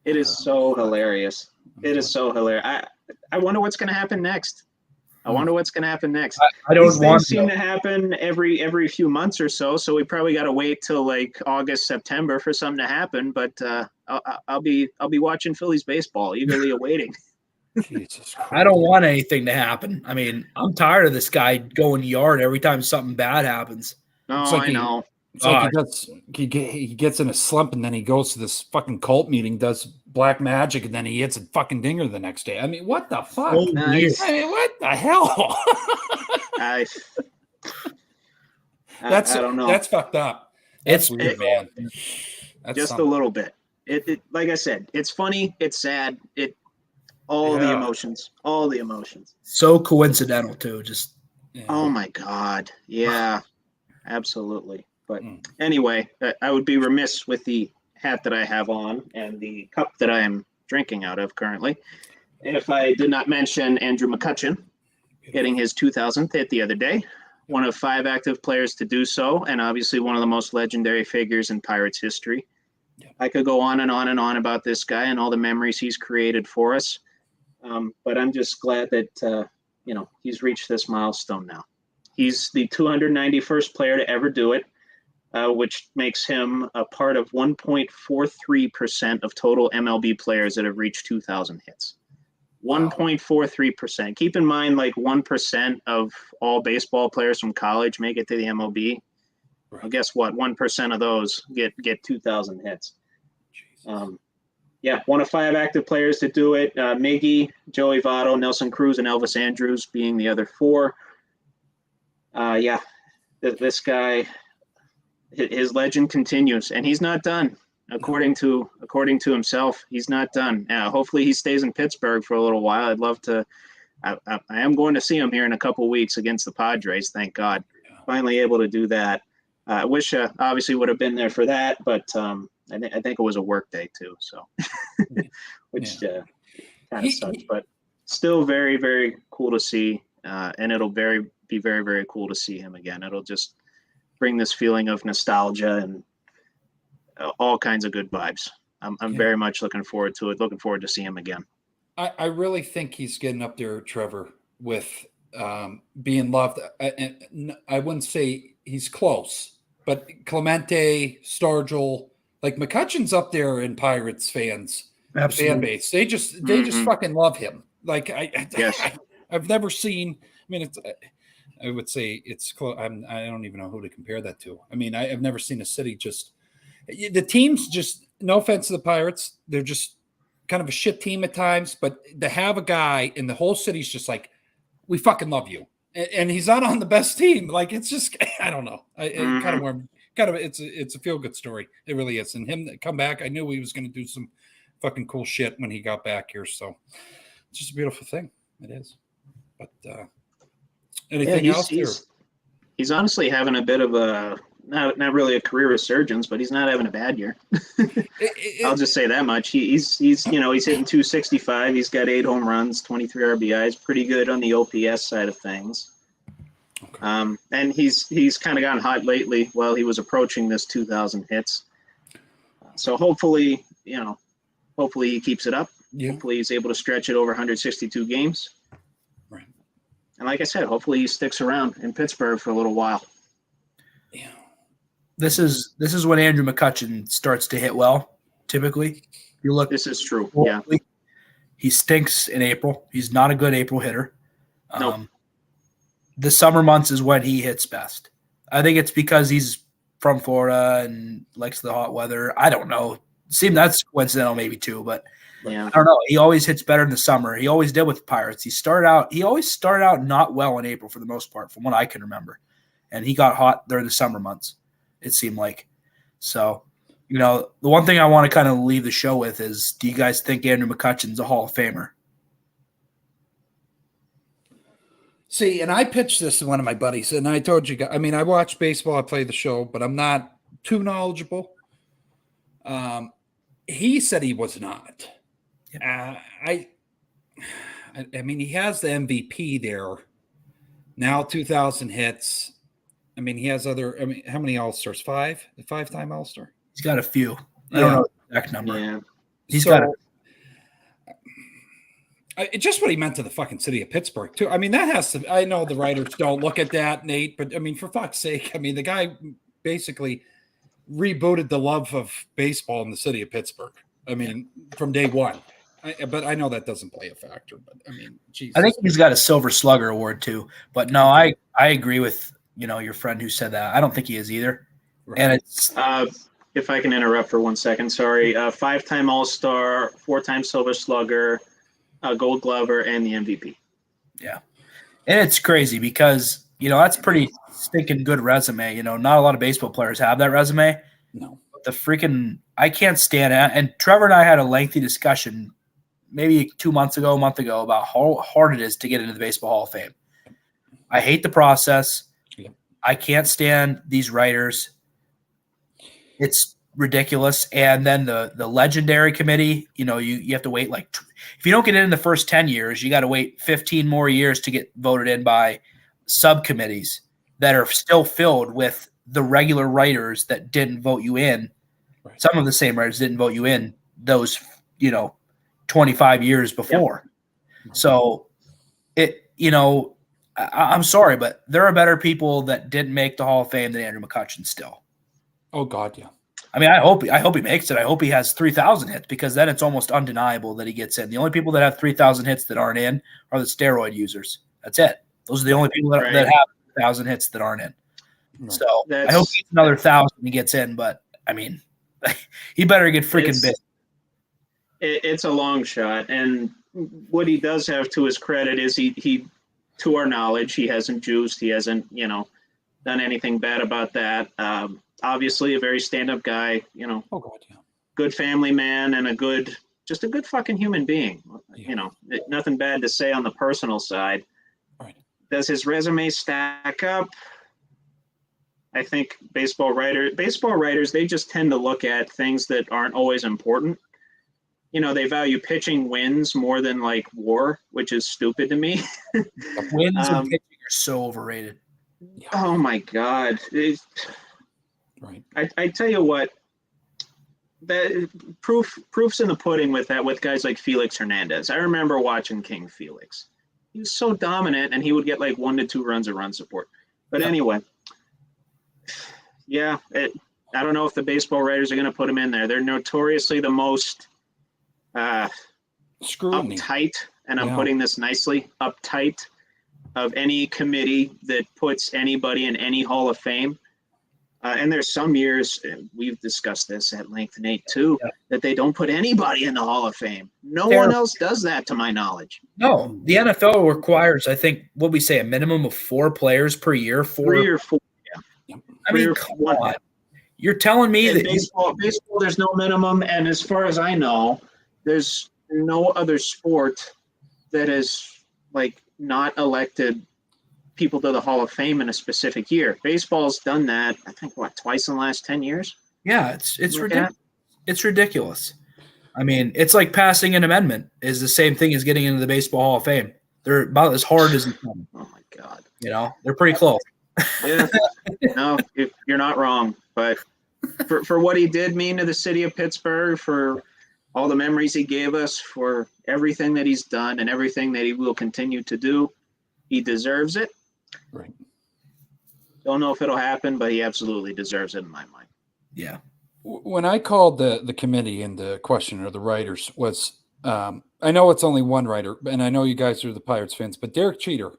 It is so hilarious. It is so hilarious. I wonder what's going to happen next. I don't These things seem to happen every few months or so. So we probably got to wait till like August, September for something to happen. But I'll be watching Phillies baseball, eagerly awaiting. Jesus Christ. I don't want anything to happen. I mean, I'm tired of this guy going yard every time something bad happens. No, It's like I know. It's like he gets in a slump and then he goes to this fucking cult meeting, does black magic, and then he hits a fucking dinger the next day. I mean, what the fuck? So Nice. I mean, what the hell? I don't know. That's fucked up. That's It's weird, man. That's Just a little bit. It like I said, it's funny, it's sad, the emotions, all the emotions. so coincidental too. Just Oh my God. Yeah, absolutely. But anyway, I would be remiss with the hat that I have on and the cup that I am drinking out of currently if I did not mention Andrew McCutchen getting his 2000th hit the other day. One of 5 active players to do so, and obviously one of the most legendary figures in Pirates history. I could go on and on and on about this guy and all the memories he's created for us. But I'm just glad that, he's reached this milestone now. He's the 291st player to ever do it, which makes him a part of 1.43% of total MLB players that have reached 2,000 hits. 1.43%. Keep in mind, like 1% of all baseball players from college make it to the MLB. Right. Well, guess what? 1% of those get 2,000 hits. One of 5 active players to do it. Miggy, Joey Votto, Nelson Cruz, and Elvis Andrus being the other 4. This guy, his legend continues, and he's not done. According to himself, he's not done. Hopefully, he stays in Pittsburgh for a little while. I'd love to. I am going to see him here in a couple of weeks against the Padres. Thank God, finally able to do that. I wish obviously would have been there for that, but I think it was a work day too. So, which kind of sucks, but still very, very cool to see. And it'll be very, very cool to see him again. It'll just bring this feeling of nostalgia and all kinds of good vibes. I'm very much looking forward to it. Looking forward to see him again. I really think he's getting up there, Trevor, with being loved. I wouldn't say he's close, but Clemente, Stargell, like McCutcheon's up there in Pirates fans, fan Absolutely. base. They just fucking love him. Like Yes. I've never seen. I mean, I would say it's close. I don't even know who to compare that to. I mean, I've never seen a city just the teams just. No offense to the Pirates, they're just kind of a shit team at times. But to have a guy in the whole city's just like, we fucking love you, and he's not on the best team. Like it's just, I don't know. It's a feel good story. It really is. And him come back, I knew he was going to do some fucking cool shit when he got back here. So it's just a beautiful thing. It is. But anything else? He's honestly having a bit of a not really a career resurgence, but he's not having a bad year. I'll just say that much. He's hitting 265. He's got 8 home runs, 23 RBIs, pretty good on the OPS side of things. Okay. And he's kind of gotten hot lately while he was approaching this 2,000 hits. So hopefully he keeps it up. Yeah. Hopefully he's able to stretch it over 162 games. Right. And like I said, hopefully he sticks around in Pittsburgh for a little while. Yeah. This is when Andrew McCutchen starts to hit well. Typically, you look. This is true. Yeah, he stinks in April. He's not a good April hitter. Nope. The summer months is when he hits best. I think it's because he's from Florida and likes the hot weather. I don't know. That's coincidental maybe too, but yeah. I don't know. He always hits better in the summer. He always did with the Pirates. He always started out not well in April for the most part, from what I can remember, and he got hot during the summer months. It seemed like. So, the one thing I want to kind of leave the show with is, do you guys think Andrew McCutchen's a Hall of Famer? See, and I pitched this to one of my buddies, and I told you guys, I mean, I watch baseball, I play the show, but I'm not too knowledgeable. He said he was not. Yeah. I mean, he has the MVP there. Now 2,000 hits. I mean, he has how many All-Stars? 5? A 5-time All-Star? He's got a few. I don't know the exact number. Yeah. He's got just what he meant to the fucking city of Pittsburgh, too. I mean, that has to – I know the writers don't look at that, Nate, but, I mean, for fuck's sake, I mean, the guy basically rebooted the love of baseball in the city of Pittsburgh. I mean, from day one. But I know that doesn't play a factor. But, I mean, Jesus. I think he's got a Silver Slugger award, too. But, no, I agree with – your friend who said that. I don't think he is either. Right. And it's if I can interrupt for 1 second, sorry. 5-time All-Star, 4-time Silver Slugger, Gold Glover, and the MVP. Yeah. And it's crazy because, that's pretty stinking good resume. Not a lot of baseball players have that resume. No. But I can't stand it. And Trevor and I had a lengthy discussion maybe a month ago about how hard it is to get into the Baseball Hall of Fame. I hate the process. I can't stand these writers. It's ridiculous. And then the legendary committee, you have to wait if you don't get in the first 10 years, you got to wait 15 more years to get voted in by subcommittees that are still filled with the regular writers that didn't vote you in. Right. Some of the same writers didn't vote you in those, 25 years before. Yeah. So I'm sorry, but there are better people that didn't make the Hall of Fame than Andrew McCutchen still. Oh God, yeah. I mean, I hope he makes it. I hope he has 3,000 hits because then it's almost undeniable that he gets in. The only people that have 3,000 hits that aren't in are the steroid users. That's it. Those are the only people that have 1,000 hits that aren't in. Right. So I hope he gets another 1,000 he gets in, but I mean, he better get freaking big. It's a long shot, and what he does have to his credit is he to our knowledge, he hasn't juiced. He hasn't, done anything bad about that. Obviously, a very stand-up guy. Oh God, yeah. Good family man and just a good fucking human being. Yeah. Nothing bad to say on the personal side. Right. Does his resume stack up? I think baseball writers, they just tend to look at things that aren't always important. They value pitching wins more than WAR, which is stupid to me. Wins and pitching are so overrated. Oh my God. Right. I tell you what, that proof's in the pudding with that, with guys like Felix Hernandez. I remember watching King Felix. He was so dominant, and he would get like 1 to 2 runs of run support. But anyway, yeah, I don't know if the baseball writers are going to put him in there. They're notoriously the most Scrutiny. uptight, and I'm putting this nicely, uptight of any committee that puts anybody in any Hall of Fame. And there's some years, and we've discussed this at length, Nate, too, that they don't put anybody in the Hall of Fame. No one else does that, to my knowledge. No, the NFL requires, I think, what we say, a minimum of 4 players per year. 3 or 4. Yeah. I mean, come on. You're telling me that baseball, there's no minimum, and as far as I know, there's no other sport that is like not elected people to the Hall of Fame in a specific year. Baseball's done that, I think, twice in the last 10 years? Yeah, it's ridiculous. It's ridiculous. I mean, it's like passing an amendment is the same thing as getting into the Baseball Hall of Fame. They're about as hard as you can. Oh, my God. You know, they're pretty close. Yeah. No, you're not wrong. But for what he did mean to the city of Pittsburgh, for all the memories he gave us, for everything that he's done and everything that he will continue to do, he deserves it. Right. Don't know if it'll happen, but he absolutely deserves it in my mind. Yeah. When I called the committee and the question or the writers was, I know it's only one writer, and I know you guys are the Pirates fans, but Derek Cheater,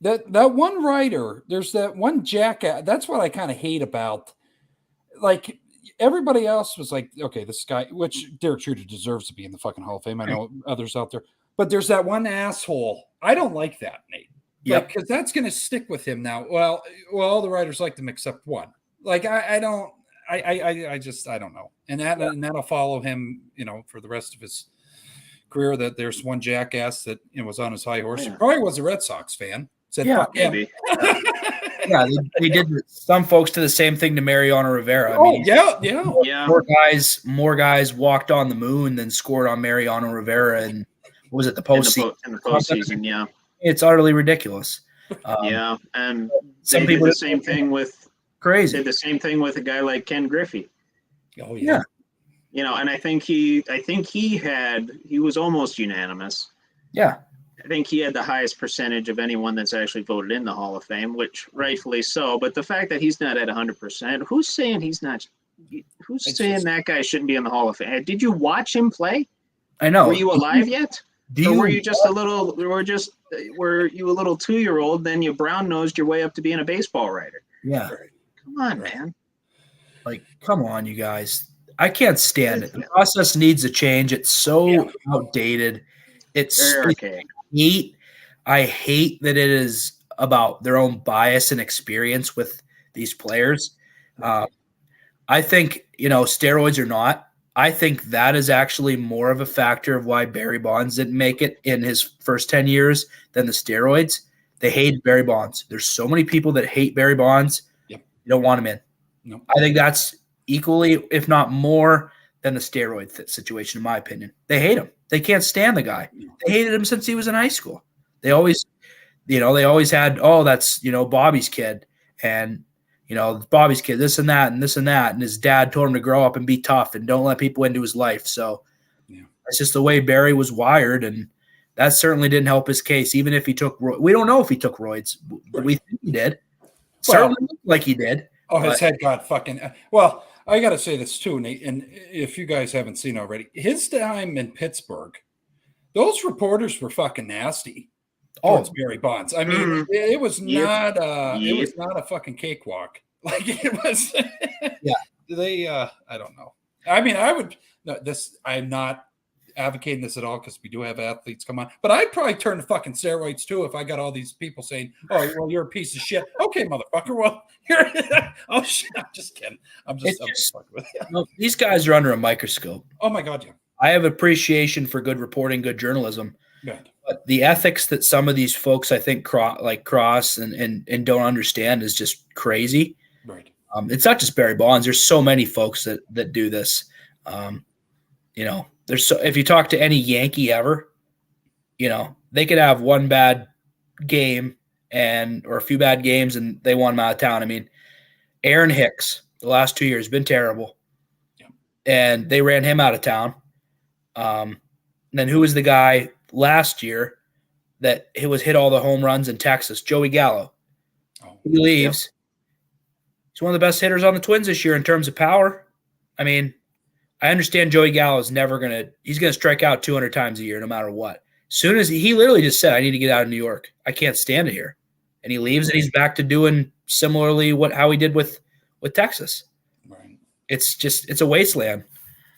that one writer, there's that one jackass. That's what I kind of hate about. Like everybody else was like, okay, this guy, which Derek Cheater deserves to be in the fucking Hall of Fame. I know others out there, but there's that one asshole. I don't like that, Nate. Yeah, because that's going to stick with him now. Well, all the writers like them except one. Like I don't know, and that'll follow him, for the rest of his career. That there's one jackass that was on his high horse. He probably was a Red Sox fan. Said, yeah, fuck him. Maybe. Yeah, they did. Some folks did the same thing to Mariano Rivera. More guys walked on the moon than scored on Mariano Rivera, and what was it, the postseason? In the postseason, yeah. It's utterly ridiculous. And some they people did the same thing with crazy. Did the same thing with a guy like Ken Griffey. Oh yeah. And I think he was almost unanimous. Yeah. I think he had the highest percentage of anyone that's actually voted in the Hall of Fame, which rightfully so. But the fact that he's not at 100%, who's saying he's not? Who's saying that guy shouldn't be in the Hall of Fame? Did you watch him play? I know. Were you alive yet? Or were you just a little? Were you a little 2-year-old? Then you brown nosed your way up to being a baseball writer. Yeah. Come on, man. Like, come on, you guys. I can't stand it. The process needs to change. It's so outdated. It's archaic. I hate that it is about their own bias and experience with these players. I think, steroids or not, I think that is actually more of a factor of why Barry Bonds didn't make it in his first 10 years than the steroids. They hate Barry Bonds. There's so many people that hate Barry Bonds. Yep. You don't want him in. No. I think that's equally, if not more, than the steroid situation, in my opinion. They hate him. They can't stand the guy. They hated him since he was in high school. They always had, that's, Bobby's kid. And, Bobby's kid, this and that and this and that. And his dad told him to grow up and be tough and don't let people into his life. So that's just the way Barry was wired. And that certainly didn't help his case, even if he took – we don't know if he took roids. But we think he did. Certainly looked like he did. Oh, his head got fucking – well, I got to say this too, Nate, and if you guys haven't seen already, his time in Pittsburgh, those reporters were fucking nasty. Towards Barry Bonds. I mean, it was not a fucking cakewalk. Like it was. They. I don't know. I mean, I'm not advocating this at all because we do have athletes come on, but I'd probably turn to fucking steroids too if I got all these people saying, "Oh, well, you're a piece of shit." Okay, motherfucker. Well, you're. Oh shit! I'm just kidding. I'm just fucking with you. These guys are under a microscope. Oh my god, yeah. I have appreciation for good reporting, good journalism. Good. But the ethics that some of these folks, I think, cross and don't understand is just crazy. Right. It's not just Barry Bonds. There's so many folks that do this. If you talk to any Yankee ever, they could have one bad game or a few bad games and they want him out of town. I mean, Aaron Hicks, the last 2 years, been terrible. Yeah. and they ran him out of town. And then who was the guy last year that he was hit all the home runs in Texas? Joey Gallo. Oh, He leaves. He's one of the best hitters on the Twins this year in terms of power. I mean, I understand Joey Gallo is never he's going to strike out 200 times a year no matter what. Soon as he literally just said, I need to get out of New York. I can't stand it here. And he leaves and he's back to doing similarly how he did with Texas. right. It's a wasteland.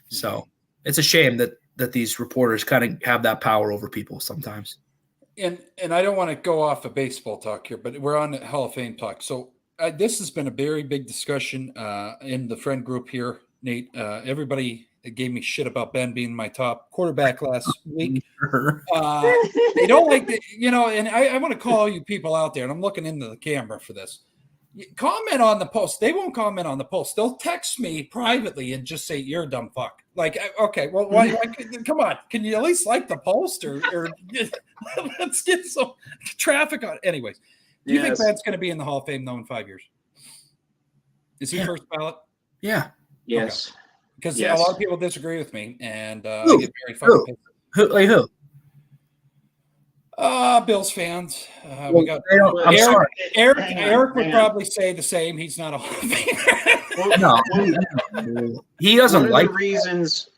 So it's a shame that these reporters kind of have that power over people sometimes. And I don't want to go off of baseball talk here, but we're on the Hall of Fame talk. So this has been a very big discussion in the friend group here, Nate. Everybody gave me shit about Ben being my top quarterback last week. They don't like the, and I want to call you people out there, and I'm looking into the camera for this. Comment on the post. They won't comment on the post. They'll text me privately and just say, you're a dumb fuck. Like, okay, well, why come on. Can you at least like the post or let's get some traffic on it? Anyways, do you think Ben's going to be in the Hall of Fame, though, in 5 years? Is he first ballot? Yeah. Yes. Okay. Because Yes. a lot of people disagree with me, and I get very fucking pissed. Who? Bills fans. Well, We got I'm sorry. Eric would hang on. probably say the same. He's not a Hall of Famer. No, he doesn't like.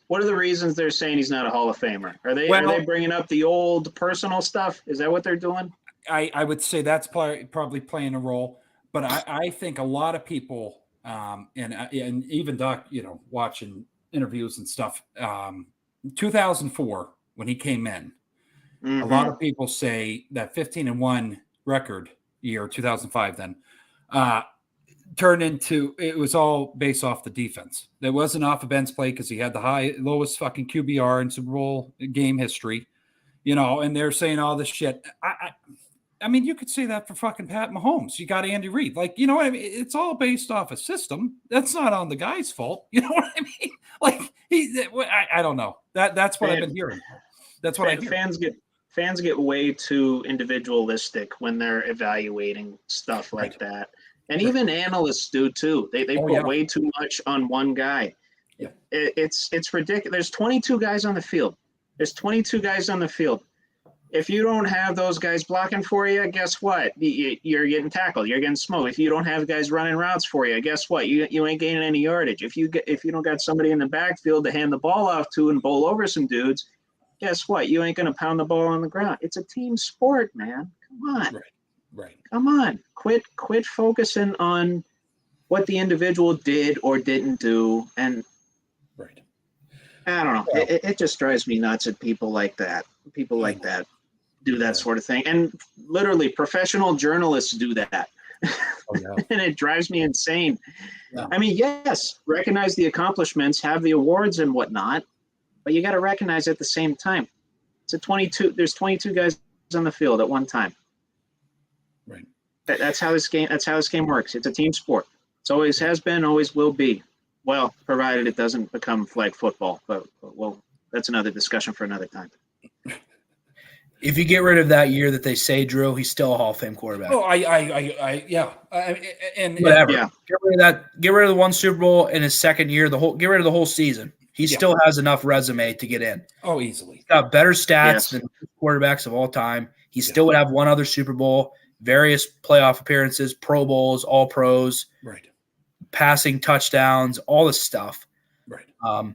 What are the reasons they're saying he's not a Hall of Famer? Are they bringing up the old personal stuff? Is that what they're doing? I would say that's probably playing a role, but I think a lot of people, and even Doc, watching interviews and stuff, 2004 when he came in, a lot of people say that 15-1 record year, 2005, then turned into, it was all based off the defense. There wasn't off of Ben's play because he had the lowest fucking QBR in Super Bowl game history, and they're saying all this shit. I mean, you could say that for fucking Pat Mahomes. You got Andy Reid. Like, what I mean? It's all based off a system. That's not on the guy's fault. You know what I mean? Like, I don't know. That's what I've been hearing. That's what I hear. Fans get way too individualistic when they're evaluating stuff like that. And even analysts do too. They put way too much on one guy. Yeah. It's ridiculous. There's 22 guys on the field. If you don't have those guys blocking for you, guess what? You're getting tackled. You're getting smoked. If you don't have guys running routes for you, guess what? You ain't gaining any yardage. If you don't got somebody in the backfield to hand the ball off to and bowl over some dudes, guess what? You ain't going to pound the ball on the ground. It's a team sport, man. Come on. Right. Come on. Quit focusing on what the individual did or didn't do. And Right. I don't know. Well, It just drives me nuts at people like that. People like that do that sort of thing. And literally professional journalists do that. Oh, yeah. And it drives me insane. Yeah. I mean, yes, recognize the accomplishments, have the awards and whatnot, but you got to recognize at the same time. There's 22 guys on the field at one time. Right. That's how this game works. It's a team sport. It always has been, always will be. Well, provided it doesn't become flag football, but that's another discussion for another time. If you get rid of that year that they say Drew, he's still a Hall of Fame quarterback. Oh, yeah. Whatever. Yeah. Get rid of that. Get rid of the one Super Bowl in his second year. Get rid of the whole season. He still has enough resume to get in. Oh, easily. He's got better stats than quarterbacks of all time. He still would have one other Super Bowl, various playoff appearances, Pro Bowls, All Pros, Right. passing touchdowns, all this stuff. Right. I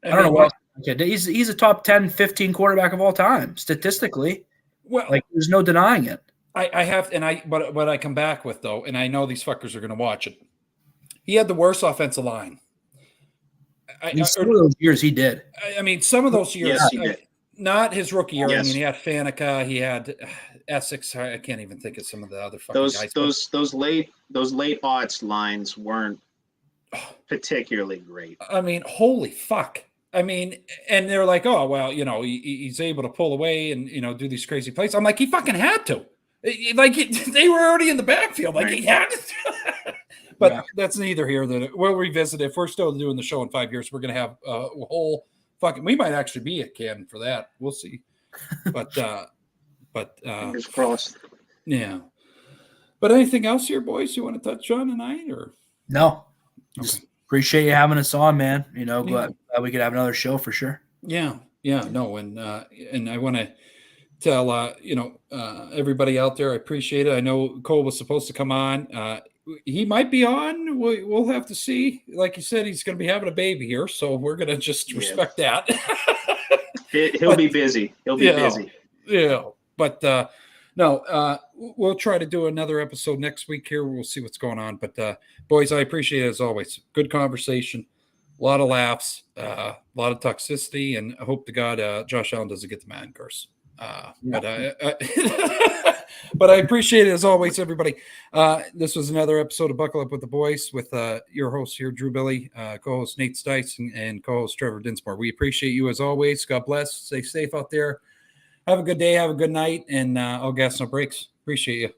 don't know what. He's a top 10, 15 quarterback of all time, statistically. Well, there's no denying it. I have, but what I come back with though, and I know these fuckers are going to watch it. He had the worst offensive line. Some of those years he did. I mean, some of those years, Yes, he did. not his rookie year. Yes. I mean, he had Faneca, he had Essex. I can't even think of some of the other fucking guys. Those late aughts lines weren't particularly great. I mean, holy fuck. I mean, and they're like, oh, well, he's able to pull away and, do these crazy plays. I'm like, he fucking had to. Like, they were already in the backfield. Like, he had to. But that's neither here nor there. We'll revisit it. If we're still doing the show in 5 years, we're going to have a whole fucking – we might actually be a can for that. We'll see. But Fingers crossed. Yeah. But anything else here, boys, you want to touch on tonight? Or No. Just Appreciate you having us on, man. You know, Yeah. glad we could have another show for sure. Yeah, no, and I want to tell everybody out there, I appreciate it. I know Cole was supposed to come on. He might be on. We'll have to see. Like you said, he's going to be having a baby here, so we're going to just respect that. He'll be busy. He'll be busy. Yeah, but no, we'll try to do another episode next week here. We'll see what's going on. But boys, I appreciate it as always. Good conversation, a lot of laughs, a lot of toxicity, and I hope to God Josh Allen doesn't get the man curse. But I appreciate it as always, everybody. This was another episode of Buckle Up with the Boys with your host here, Drew Billy, co-host Nate Stice, and co-host Trevor Dinsmore. We appreciate you as always. God bless. Stay safe out there. Have a good day. Have a good night. And all gas, no breaks. Appreciate you.